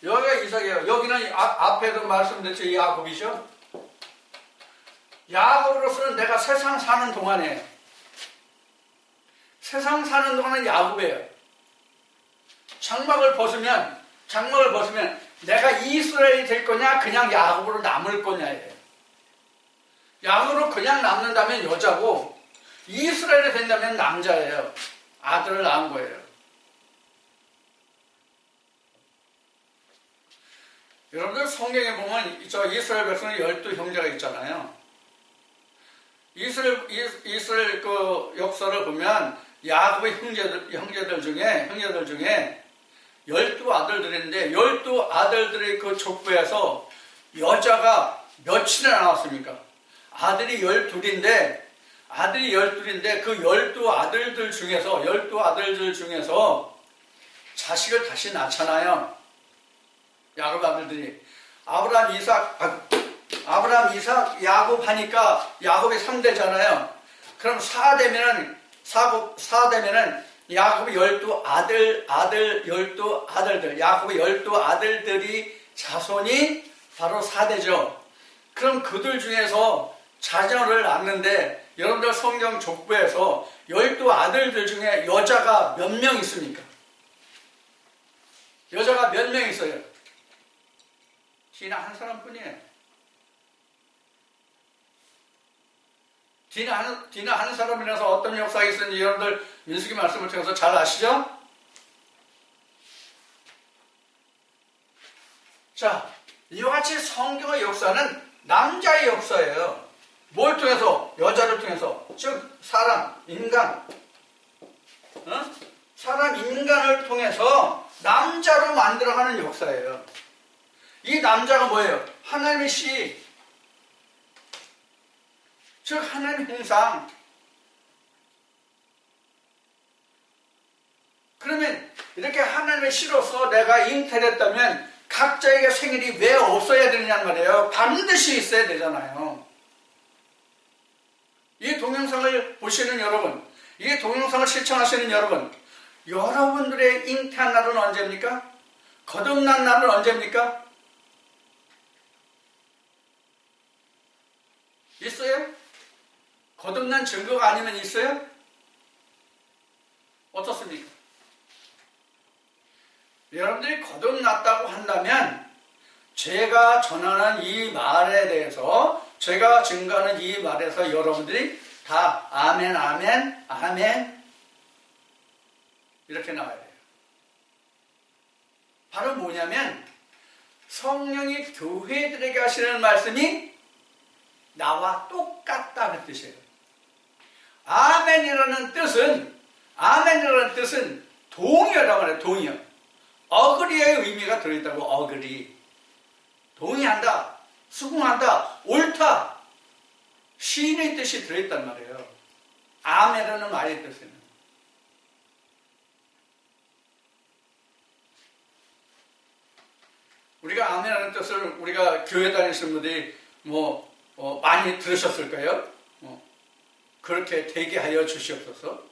여기가 이삭이에요. 여기는 앞에도 말씀드렸죠. 야곱이죠. 야곱으로서는 내가 세상 사는 동안에 야곱이에요. 장막을 벗으면 내가 이스라엘이 될 거냐 그냥 야곱으로 남을 거냐예요. 야곱으로 그냥 남는다면 여자고 이스라엘이 된다면 남자예요. 아들을 낳은 거예요. 여러분들 성경에 보면 저 이스라엘 백성의 12형제가 있잖아요. 이스라엘 그 역사를 보면 야곱의 형제들 중에 12아들들인데 12아들들의 그 족보에서 여자가 몇이나 나왔습니까? 아들이 12인데 그 12아들들 중에서 자식을 다시 낳잖아요. 야곱 아들들이 아브라함, 이삭, 야곱 하니까 야곱이 3대잖아요. 그럼 4대면은 야곱의 12아들들, 야곱의 12아들들이 자손이 바로 4대죠. 그럼 그들 중에서 자녀를 낳는데 여러분들 성경 족보에서 12아들들 중에 여자가 몇 명 있습니까? 여자가 몇 명 있어요? 디나 한 사람뿐이에요. 디나 한 사람이라서 어떤 역사가 있었는지 여러분들 민수기 말씀을 통해서 잘 아시죠? 자, 이와 같이 성경의 역사는 남자의 역사예요. 뭘 통해서? 여자를 통해서. 즉 사람, 인간. 사람, 인간을 통해서 남자로 만들어가는 역사예요. 이 남자가 뭐예요? 하나님의 씨. 즉 하나님의 형상. 그러면 이렇게 하나님의 씨로서 내가 잉태됐다면 각자에게 생일이 왜 없어야 되느냐는 말이에요. 반드시 있어야 되잖아요. 이 동영상을 보시는 여러분, 이 동영상을 시청하시는 여러분, 여러분들의 잉태한 날은 언제입니까? 거듭난 날은 언제입니까? 있어요? 거듭난 증거가 아니면 있어요? 어떻습니까? 여러분들이 거듭났다고 한다면 제가 전하는 이 말에 대해서, 제가 증거하는 이 말에서 여러분들이 다 아멘, 아멘, 아멘 이렇게 나와야 돼요. 바로 뭐냐면 성령이 교회들에게 하시는 말씀이 나와 똑같다는 뜻이에요. 아멘이라는 뜻은 동의어라고 말해요. 동의어. 어그리의 의미가 들어있다고. 어그리. 동의한다, 수긍한다, 옳다, 시인의 뜻이 들어있단 말이에요. 아멘이라는 말의 뜻에는. 우리가 아멘이라는 뜻을 우리가 교회 다니시는 분들이 많이 들으셨을 거예요. 그렇게 되게 하여 주시옵소서.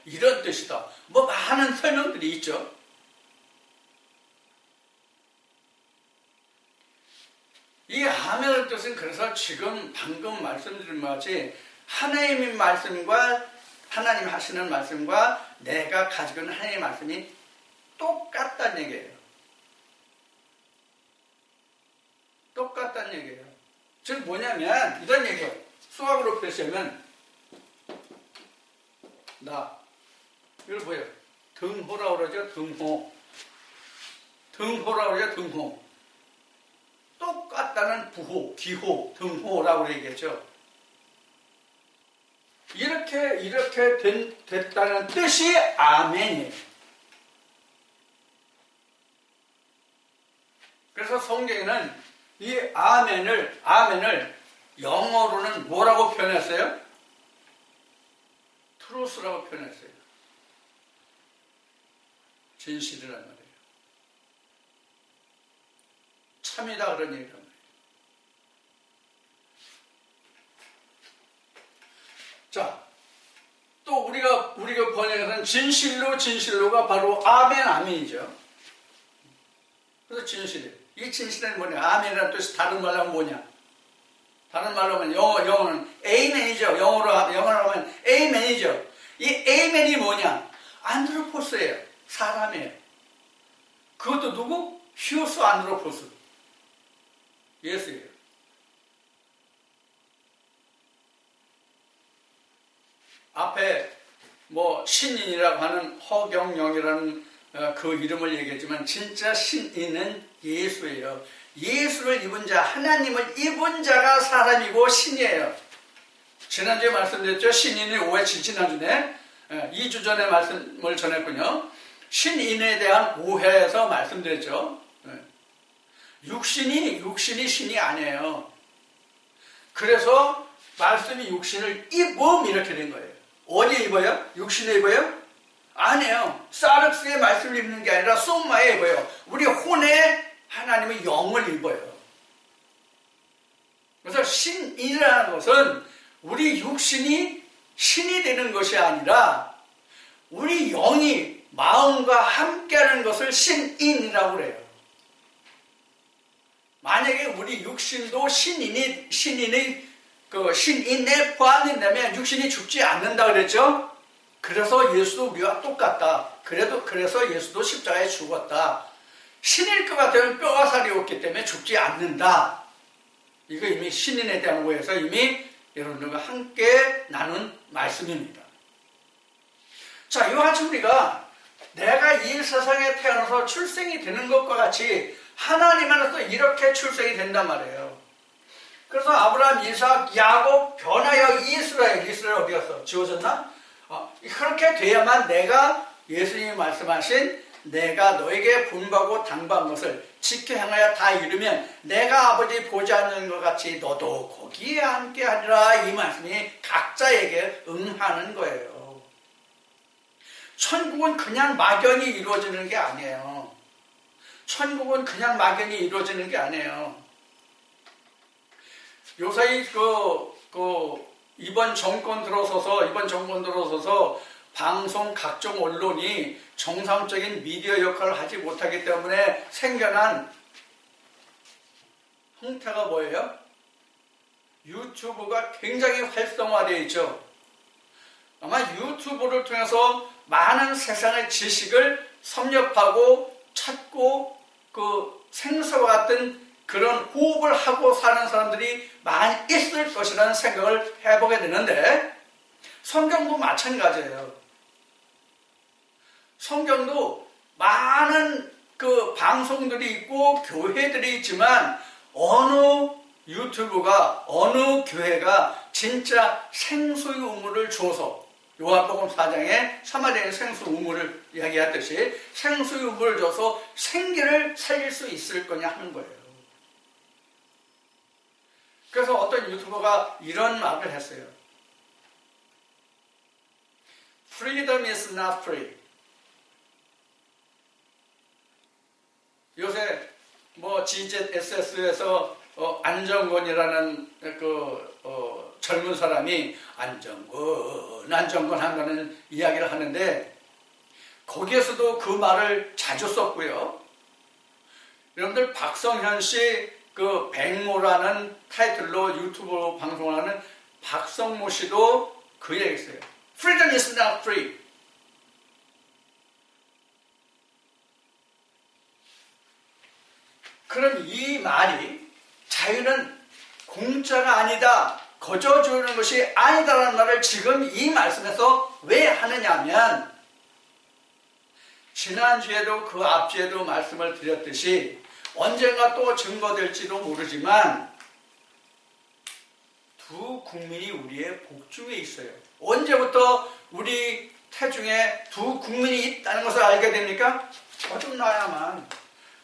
이런 뜻이다. 많은 설명들이 있죠. 이 아멘의 뜻은 그래서 지금 방금 말씀드린 것 같이 하나님의 말씀과 하나님 하시는 말씀과 내가 가지고 있는 하나님의 말씀이 똑같다는 얘기예요. 똑같다는 얘기예요. 즉 뭐냐면 이런 얘기예요. 수학으로 표시하면 이걸 뭐예요? 등호라고 그러죠. 등호라고 그러죠. 등호. 똑같다는 부호, 기호, 등호라고 얘기했죠. 이렇게 됐다는 뜻이 아멘이에요. 그래서 성경에는 이 아멘을 영어로는 뭐라고 표현했어요? 트루스라고 표현했어요. 진실이란 말이에요. 참이다 그런 얘기란 말이에요. 자, 또 우리가 번역에서는 진실로가 바로 아멘이죠. 그래서 진실이에요. 이 진실은 뭐냐? 아멘이라는 뜻이 다른 말로 하면 뭐냐? 다른 말로 하면 영어는 에이멘이죠. 영어로 하면 에이멘이죠. 이 에이멘이 뭐냐? 안드로포스예요. 사람이에요. 그것도 누구? 히오스 안드로포스. 예수예요. 앞에 신인이라고 하는 허경영이라는 그 이름을 얘기했지만 진짜 신인은 예수예요. 예수를 입은 자, 하나님을 입은 자가 사람이고 신이에요. 지난주에 말씀드렸죠. 신인이 5회 지난주에 2주 전에 말씀을 전했군요. 신인에 대한 오해에서 말씀드렸죠. 육신이 신이 아니에요. 그래서 말씀이 육신을 입음 이렇게 된 거예요. 어디에 입어요? 육신에 입어요? 아니에요. 사르스의 말씀을 입는 게 아니라 소마에 입어요. 우리 혼에 하나님의 영을 입어요. 그래서 신이라는 것은 우리 육신이 신이 되는 것이 아니라 우리 영이 마음과 함께하는 것을 신인이라고 그래요. 만약에 우리 육신도 신인에 포함된다면 육신이 죽지 않는다 그랬죠? 그래서 예수도 우리와 똑같다. 그래서 예수도 십자가에 죽었다. 신일 것 같으면 뼈와 살이 없기 때문에 죽지 않는다. 이거 이미 신인에 대한 오해에서 이미 여러분들과 함께 나눈 말씀입니다. 자, 이와 같이 우리가 내가 이 세상에 태어나서 출생이 되는 것과 같이 하나님 안에서 이렇게 출생이 된단 말이에요. 그래서 아브라함, 이삭, 야곱 변하여 이스라엘 어디 갔어? 지워졌나? 그렇게 돼야만 내가 예수님이 말씀하신 내가 너에게 분부하고 당부한 것을 지켜 행하여 다 이루면 내가 아버지 보지 않는 것 같이 너도 거기에 함께하리라. 이 말씀이 각자에게 응하는 거예요. 천국은 그냥 막연히 이루어지는 게 아니에요. 천국은 그냥 막연히 이루어지는 게 아니에요. 요사이 이번 정권 들어서서 방송 각종 언론이 정상적인 미디어 역할을 하지 못하기 때문에 생겨난 형태가 뭐예요? 유튜브가 굉장히 활성화되어 있죠. 아마 유튜브를 통해서 많은 세상의 지식을 섭렵하고 찾고 그 생수와 같은 그런 호흡을 하고 사는 사람들이 많이 있을 것이라는 생각을 해보게 되는데, 성경도 마찬가지예요. 성경도 많은 그 방송들이 있고 교회들이 있지만 어느 유튜브가 어느 교회가 진짜 생수의 우물을 줘서, 요한복음 4장에 사마리아인 생수 우물을 이야기했듯이 생수의 우물을 줘서 생기를 살릴 수 있을 거냐 하는 거예요. 그래서 어떤 유튜버가 이런 말을 했어요. Freedom is not free. 요새 뭐 GZSS에서 안정권이라는 젊은 사람이 안정권 한다는 이야기를 하는데, 거기에서도 그 말을 자주 썼고요. 여러분들 박성현 씨 그 백모라는 타이틀로 유튜브 방송을 하는 박성모 씨도 그 얘기했어요. Freedom is not free. 그럼 이 말이 자유는 공짜가 아니다, 거저 주는 것이 아니다라는 말을 지금 이 말씀에서 왜 하느냐면, 지난주에도 그 앞주에도 말씀을 드렸듯이 언젠가 또 증거될지도 모르지만 두 국민이 우리의 복중에 있어요. 언제부터 우리 태중에 두 국민이 있다는 것을 알게 됩니까? 거듭나야만,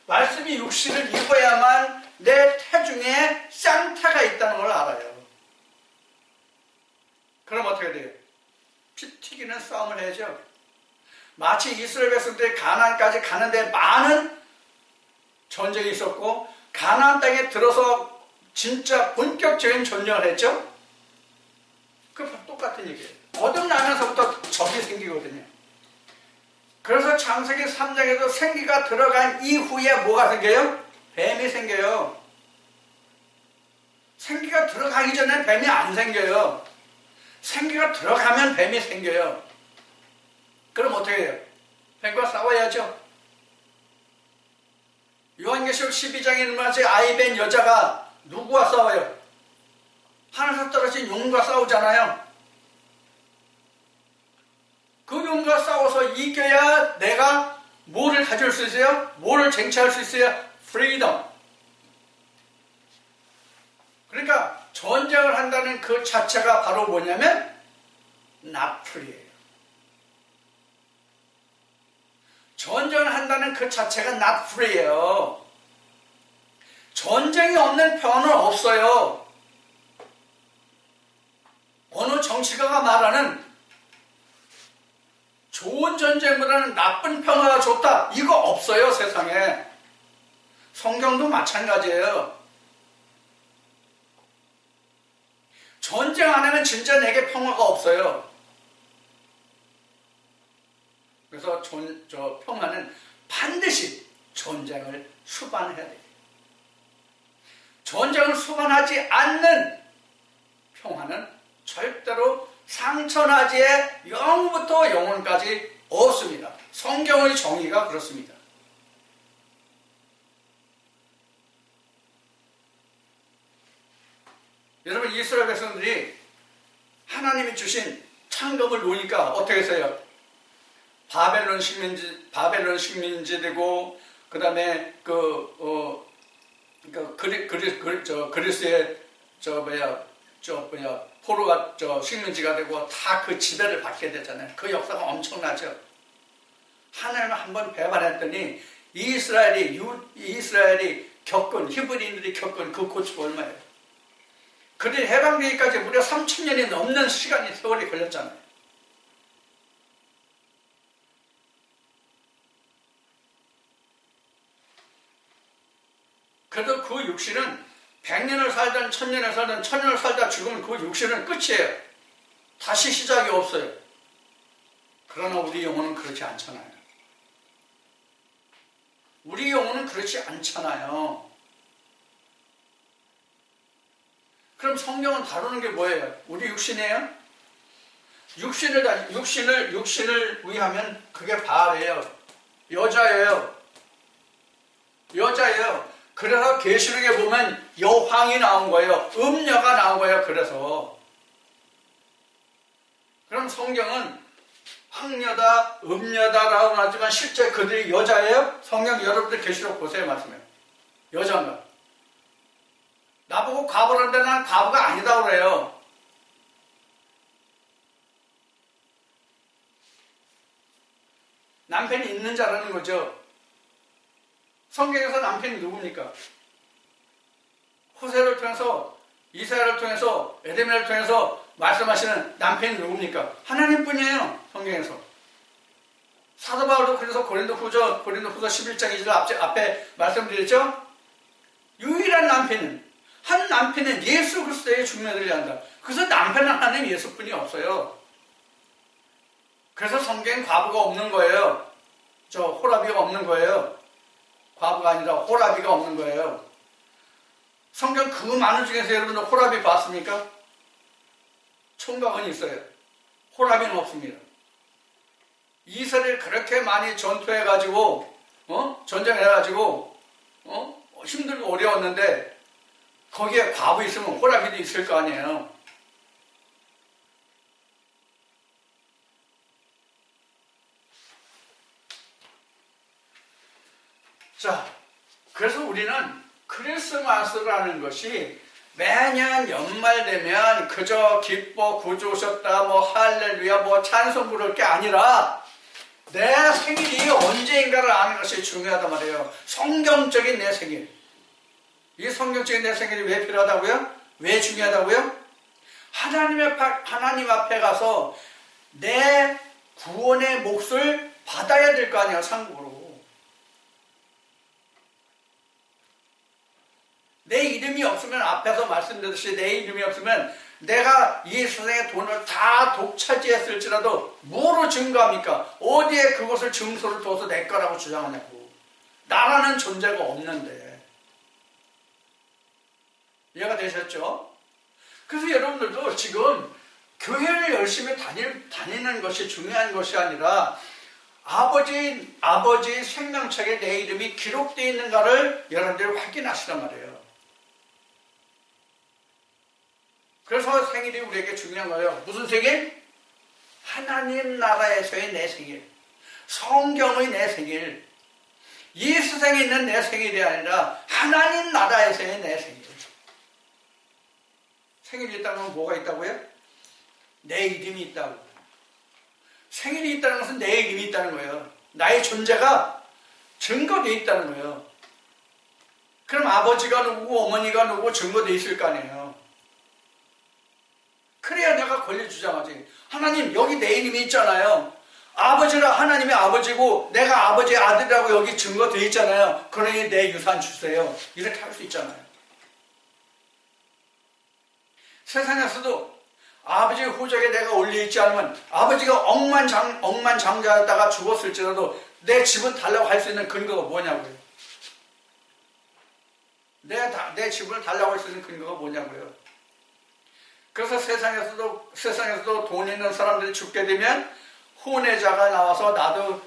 말씀이 육신을 입어야만 내 태중에 쌍타가 있다는 걸 알아요. 그럼 어떻게 돼요? 피 튀기는 싸움을 해야죠. 마치 이스라엘 백성들이 가나안까지 가는데 많은 전쟁이 있었고, 가나안 땅에 들어서 진짜 본격적인 전쟁을 했죠. 그 똑같은 얘기예요. 거듭나면서부터 적이 생기거든요. 그래서 창세기 3장에도 생기가 들어간 이후에 뭐가 생겨요? 뱀이 생겨요. 생기가 들어가기 전에 뱀이 안 생겨요. 생기가 들어가면 뱀이 생겨요. 그럼 어떻게 해요? 뱀과 싸워야죠. 요한계시록 12장에 말하지, 아이 뵌 여자가 누구와 싸워요? 하늘에서 떨어진 용과 싸우잖아요. 그 용과 싸워서 이겨야 내가 뭐를 가질 수 있어요? 뭐를 쟁취할 수 있어요? freedom. 그러니까 전쟁을 한다는 그 자체가 바로 뭐냐면 not free예요. 전쟁을 한다는 그 자체가 not free예요. 전쟁이 없는 평화는 없어요. 어느 정치가가 말하는 좋은 전쟁보다는 나쁜 평화가 좋다, 이거 없어요, 세상에. 성경도 마찬가지예요. 전쟁 안 하면 진짜 내게 평화가 없어요. 그래서 평화는 반드시 전쟁을 수반해야 돼요. 전쟁을 수반하지 않는 평화는 절대로 상천하지에 영부터 영혼까지 없습니다. 성경의 정의가 그렇습니다. 여러분, 이스라엘 백성들이 하나님이 주신 창금을 놓으니까 어떻게 했어요? 바벨론 식민지 되고, 그 다음에 그리스의 포로가 식민지가 되고 다 그 지배를 받게 되잖아요. 그 역사가 엄청나죠. 하나님을 한번 배반했더니 이스라엘이 겪은, 히브리인들이 겪은 그 고초가 얼마예요? 그들이 해방되기까지 무려 3000년이 넘는 세월이 걸렸잖아요. 그래도 그 육신은 100년을 살든 1000년을 살든 1000년을 살다 죽으면 그 육신은 끝이에요. 다시 시작이 없어요. 그러나 우리 영혼은 그렇지 않잖아요. 우리 영혼은 그렇지 않잖아요. 그럼 성경은 다루는 게 뭐예요? 우리 육신이에요? 육신을 위하면 그게 바알이에요. 여자예요. 그래서 계시록에 보면 여황이 나온 거예요. 음녀가 나온 거예요. 그래서 그럼 성경은 황녀다, 음녀다라고 하지만 실제 그들이 여자예요? 성경 여러분들 계시록 보세요. 말씀에 여자인가? 나보고 과부라는데 난 과부가 아니다 그래요. 남편이 있는 자라는 거죠. 성경에서 남편이 누굽니까? 호세를 통해서, 이사야를 통해서, 에레미야를 통해서 말씀하시는 남편이 누굽니까? 하나님뿐이에요. 성경에서. 사도 바울도 그래서 고린도후서 11장 2절 앞에 말씀드렸죠? 유일한 남편은 한 남편은 예수 그리스도의 중매들이 한다. 그래서 남편 하나님 예수뿐이 없어요. 그래서 성경엔 과부가 없는 거예요. 호라비가 없는 거예요. 과부가 아니라 호라비가 없는 거예요. 성경 그 많은 중에서 여러분들 호라비 봤습니까? 총각은 있어요. 호라비는 없습니다. 이스라엘 그렇게 많이 전투해가지고 전쟁해가지고 힘들고 어려웠는데 거기에 과부 있으면 호라비도 있을 거 아니에요. 자, 그래서 우리는 크리스마스라는 것이 매년 연말 되면 그저 기뻐 구주 오셨다 할렐루야 찬송 부를 게 아니라 내 생일이 언제인가를 아는 것이 중요하단 말이에요. 성경적인 내 생일. 이 성경적인 내 생일이 왜 필요하다고요? 왜 중요하다고요? 하나님 앞에 가서 내 구원의 몫을 받아야 될 거 아니에요. 상급으로. 내 이름이 없으면 앞에서 말씀드렸듯이 내 이름이 없으면 내가 이 세상의 돈을 다 독차지했을지라도 뭐로 증거합니까? 어디에 그것을 증서를 둬서 내 거라고 주장하냐고. 나라는 존재가 없는데. 이해가 되셨죠? 그래서 여러분들도 지금 교회를 열심히 다니는 것이 중요한 것이 아니라 아버지의 생명책에 내 이름이 기록되어 있는가를 여러분들이 확인하시란 말이에요. 그래서 생일이 우리에게 중요한 거예요. 무슨 생일? 하나님 나라에서의 내 생일. 성경의 내 생일. 이 세상에 있는 내 생일이 아니라 하나님 나라에서의 내 생일. 생일이 있다는 건 뭐가 있다고요? 내 이름이 있다고. 생일이 있다는 것은 내 이름이 있다는 거예요. 나의 존재가 증거되어 있다는 거예요. 그럼 아버지가 누구고 어머니가 누구고 증거되어 있을 거 아니에요. 그래야 내가 권리 주장하지. 하나님 여기 내 이름이 있잖아요. 아버지라 하나님이 아버지고 내가 아버지의 아들이라고 여기 증거되어 있잖아요. 그러니 내 유산 주세요. 이렇게 할 수 있잖아요. 세상에서도 아버지의 후적에 내가 올려있지 않으면 아버지가 억만장자였다가 죽었을지라도 내 집은 달라고 할 수 있는 근거가 뭐냐고요. 내 집을 달라고 할 수 있는 근거가 뭐냐고요. 그래서 세상에서도 돈 있는 사람들이 죽게 되면 후원자가 나와서 나도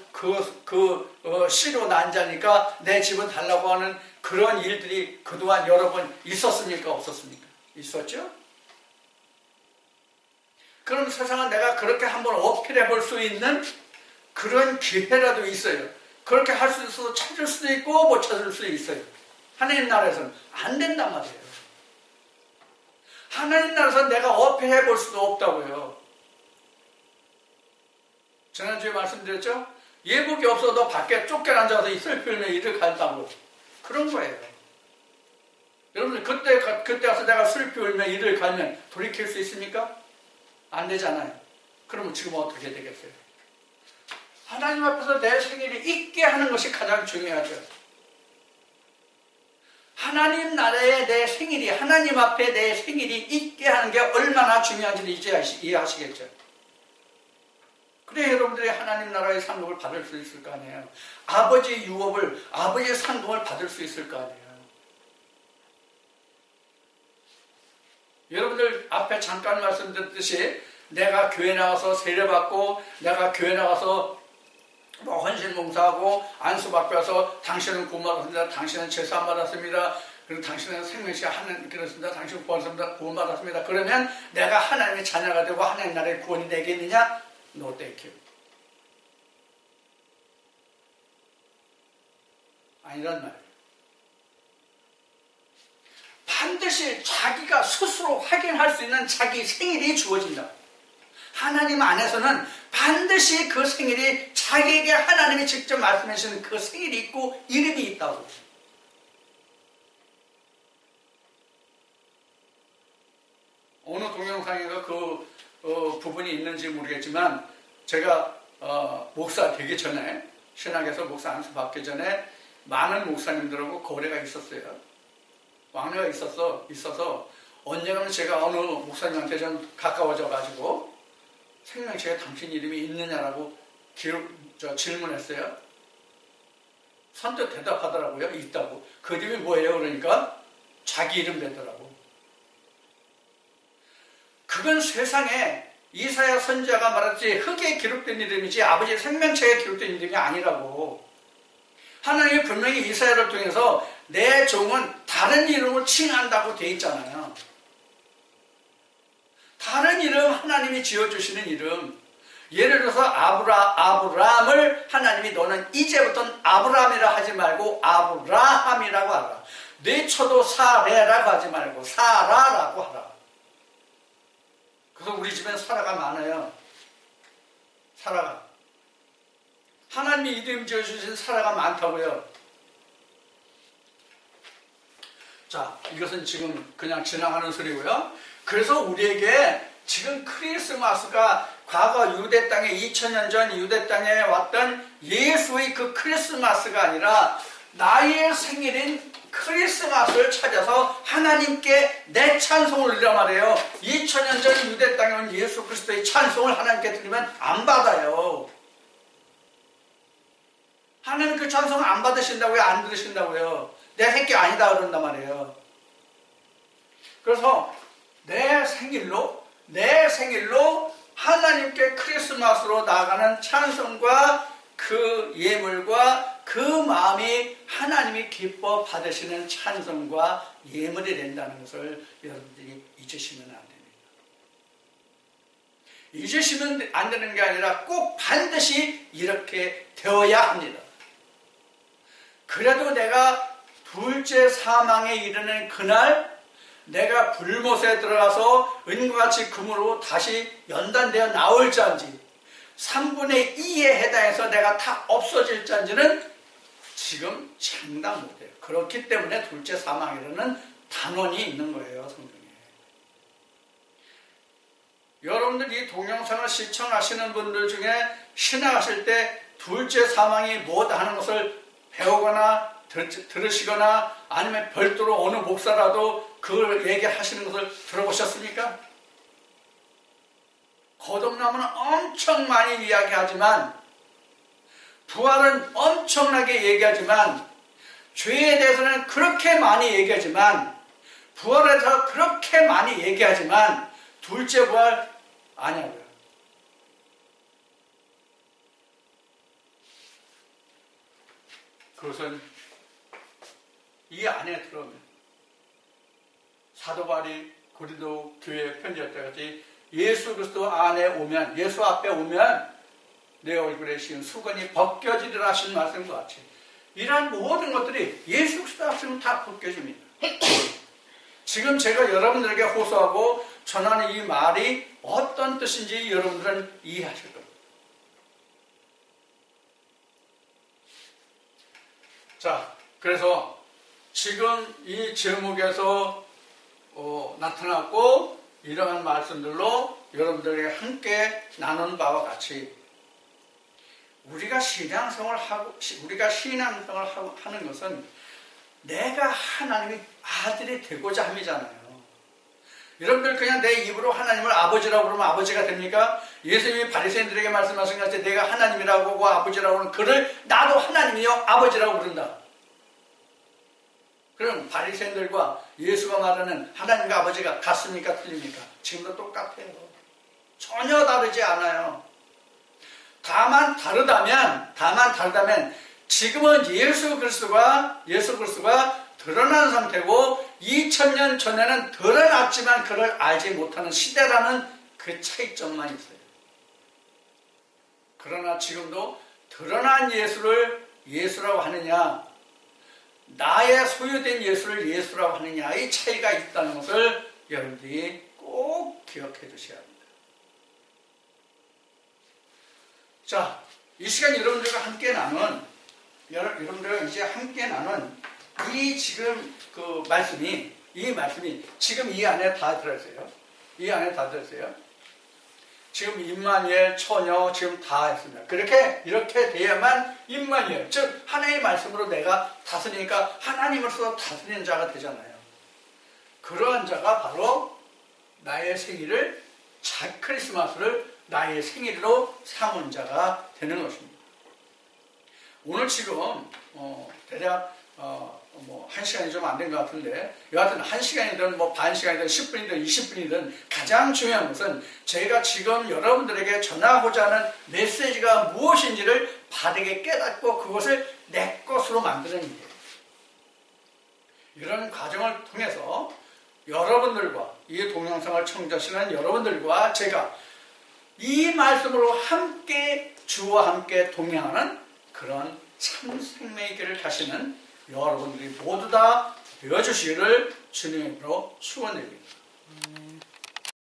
시로 난자니까 내 집은 달라고 하는 그런 일들이 그동안 여러 번 있었습니까? 없었습니까? 있었죠? 그럼 세상은 내가 그렇게 한번 어필해 볼 수 있는 그런 기회라도 있어요. 그렇게 할 수 있어서 찾을 수도 있고 못 찾을 수도 있어요. 하나님 나라에서는 안 된단 말이에요. 하나님 나라에서 내가 어필해 볼 수도 없다고요. 지난주에 말씀드렸죠? 예복이 없어도 밖에 쫓겨앉아서 있을 필요면 이를 갈다고. 그런 거예요. 여러분들 그때 와서 내가 슬피 울며 이를 갈면 돌이킬 수 있습니까? 안 되잖아요. 그러면 지금 어떻게 되겠어요? 하나님 앞에서 내 생일이 있게 하는 것이 가장 중요하죠. 하나님 나라에 내 생일이, 하나님 앞에 내 생일이 있게 하는 게 얼마나 중요한지 이제 이해하시겠죠. 그래 여러분들이 하나님 나라의 상급을 받을 수 있을 거 아니에요. 아버지의 유업을, 아버지의 상급을 받을 수 있을 거 아니에요. 여러분들 앞에 잠깐 말씀드렸듯이 내가 교회 나가서 세례받고 내가 교회 나가서 뭐 헌신봉사하고 안수받고서 당신은 구원받았습니다. 당신은 제사 안 받았습니다. 그리고 당신은 생명시 하는 그렇습니다. 당신은 구원받았습니다. 그러면 내가 하나님의 자녀가 되고 하나님 나라의 구원이 되겠느냐? No thank you. 아니란 말이에요. 반드시 자기가 스스로 확인할 수 있는 자기 생일이 주어진다. 하나님 안에서는 반드시 그 생일이 자기에게 하나님이 직접 말씀해 주시는 그 생일이 있고 이름이 있다고. 어느 동영상에서 그 부분이 있는지 모르겠지만 제가 목사 되기 전에 신학에서 목사 안수 받기 전에 많은 목사님들하고 거래가 있었어요. 왕래가 있어서 언젠가는 제가 어느 목사님한테 좀 가까워져 가지고 생명책에 당신 이름이 있느냐라고 질문했어요. 선뜻 대답하더라고요. 있다고. 그 이름이 뭐예요? 그러니까 자기 이름 되더라고. 그건 세상에 이사야 선지자가 말했지 흙에 기록된 이름이지 아버지의 생명책에 기록된 이름이 아니라고. 하나님이 분명히 이사야를 통해서 내 종은 다른 이름을 칭한다고 돼 있잖아요. 다른 이름, 하나님이 지어주시는 이름. 예를 들어서 아브라함을 하나님이 너는 이제부터는 아브라함이라 하지 말고 아브라함이라고 하라. 네 쳐도 사레라고 하지 말고 사라라고 하라. 그래서 우리 집엔 사라가 많아요. 사라가. 하나님이 이름 지어주신 사라가 많다고요. 자, 이것은 지금 그냥 지나가는 소리고요. 그래서 우리에게 지금 크리스마스가 과거 유대 땅에 2000년 전 유대 땅에 왔던 예수의 그 크리스마스가 아니라 나의 생일인 크리스마스를 찾아서 하나님께 내 찬송을 올리라 말해요. 2000년 전 유대 땅에 온 예수 그리스도의 찬송을 하나님께 드리면 안 받아요. 하나님 그 찬송을 안 받으신다고요? 안 들으신다고요? 내 새끼 아니다 그런단 말이에요. 그래서 내 생일로 하나님께 크리스마스로 나아가는 찬송과 그 예물과 그 마음이 하나님이 기뻐 받으시는 찬송과 예물이 된다는 것을 여러분들이 잊으시면 안 됩니다. 잊으시면 안 되는 게 아니라 꼭 반드시 이렇게 되어야 합니다. 그래도 내가 둘째 사망에 이르는 그날 내가 불못에 들어가서 은과 같이 금으로 다시 연단되어 나올지언지 3분의 2에 해당해서 내가 다 없어질 지는 지금 장담 못해요. 그렇기 때문에 둘째 사망이라는 단원이 있는 거예요. 성경에. 여러분들 이 동영상을 시청하시는 분들 중에 신앙하실 때 둘째 사망이 뭐다 하는 것을 배우거나 들으시거나 아니면 별도로 어느 목사라도 그 얘기하시는 것을 들어보셨습니까? 거듭남은 엄청 많이 이야기하지만 부활은 엄청나게 얘기하지만 죄에 대해서는 그렇게 많이 얘기하지만 부활에 대해서 그렇게 많이 얘기하지만 둘째 부활 아니야고요. 그것은 이 안에 들어오면 사도 바울이 고린도 교회 편지할 때 같이 예수 그리스도 안에 오면 예수 앞에 오면 내 얼굴에 씌운 수건이 벗겨지리라 하신 말씀과 같이 이러한 모든 것들이 예수 그리스도 앞에 오면 다 벗겨집니다. 지금 제가 여러분들에게 호소하고 전하는 이 말이 어떤 뜻인지 여러분들은 이해하실 겁니다. 자, 그래서 지금 이 제목에서 나타났고 이러한 말씀들로 여러분들에게 함께 나눈 바와 같이 우리가 신앙생활을 하는 것은 내가 하나님의 아들이 되고자 함이잖아요. 여러분들 그냥 내 입으로 하나님을 아버지라고 그러면 아버지가 됩니까? 예수님이 바리새인들에게 말씀하신 것같이 내가 하나님이라고 하고 아버지라고 하는 그를 나도 하나님이요 아버지라고 부른다. 그럼 바리새인들과 예수가 말하는 하나님과 아버지가 같습니까? 틀립니까? 지금도 똑같아요. 전혀 다르지 않아요. 다만 다르다면 지금은 예수 그리스도가 드러난 상태고 2000년 전에는 드러났지만 그를 알지 못하는 시대라는 그 차이점만 있어요. 그러나 지금도 드러난 예수를 예수라고 하느냐, 나의 소유된 예수를 예수라고 하느냐, 이 차이가 있다는 것을 여러분들이 꼭 기억해 두셔야 합니다. 자, 이 시간 여러분들과 함께 나눈 이 지금 그 말씀이 지금 이 안에 다 들어있어요. 이 안에 다 들어있어요. 지금 임마누엘, 처녀 지금 다 했습니다. 이렇게 돼야만 임마누엘, 즉 하나님의 말씀으로 내가 다스리니까 하나님으로서 다스리는 자가 되잖아요. 그러한 자가 바로 나의 생일을, 크리스마스를 나의 생일로 삼은 자가 되는 것입니다. 오늘 지금 대략 1시간이 좀 안 된 것 같은데, 여하튼 1시간이든 반 시간이든 10분이든 20분이든 가장 중요한 것은 제가 지금 여러분들에게 전하고자 하는 메시지가 무엇인지를 바르게 깨닫고 그것을 내 것으로 만드는 일이에요. 이런 과정을 통해서 여러분들과, 이 동영상을 청취하시는 여러분들과 제가 이 말씀으로 함께 주와 함께 동행하는 그런 참 생명의 길을 가시는 여러분들이 모두 다 되어주시기를 주님으로 축원드립니다.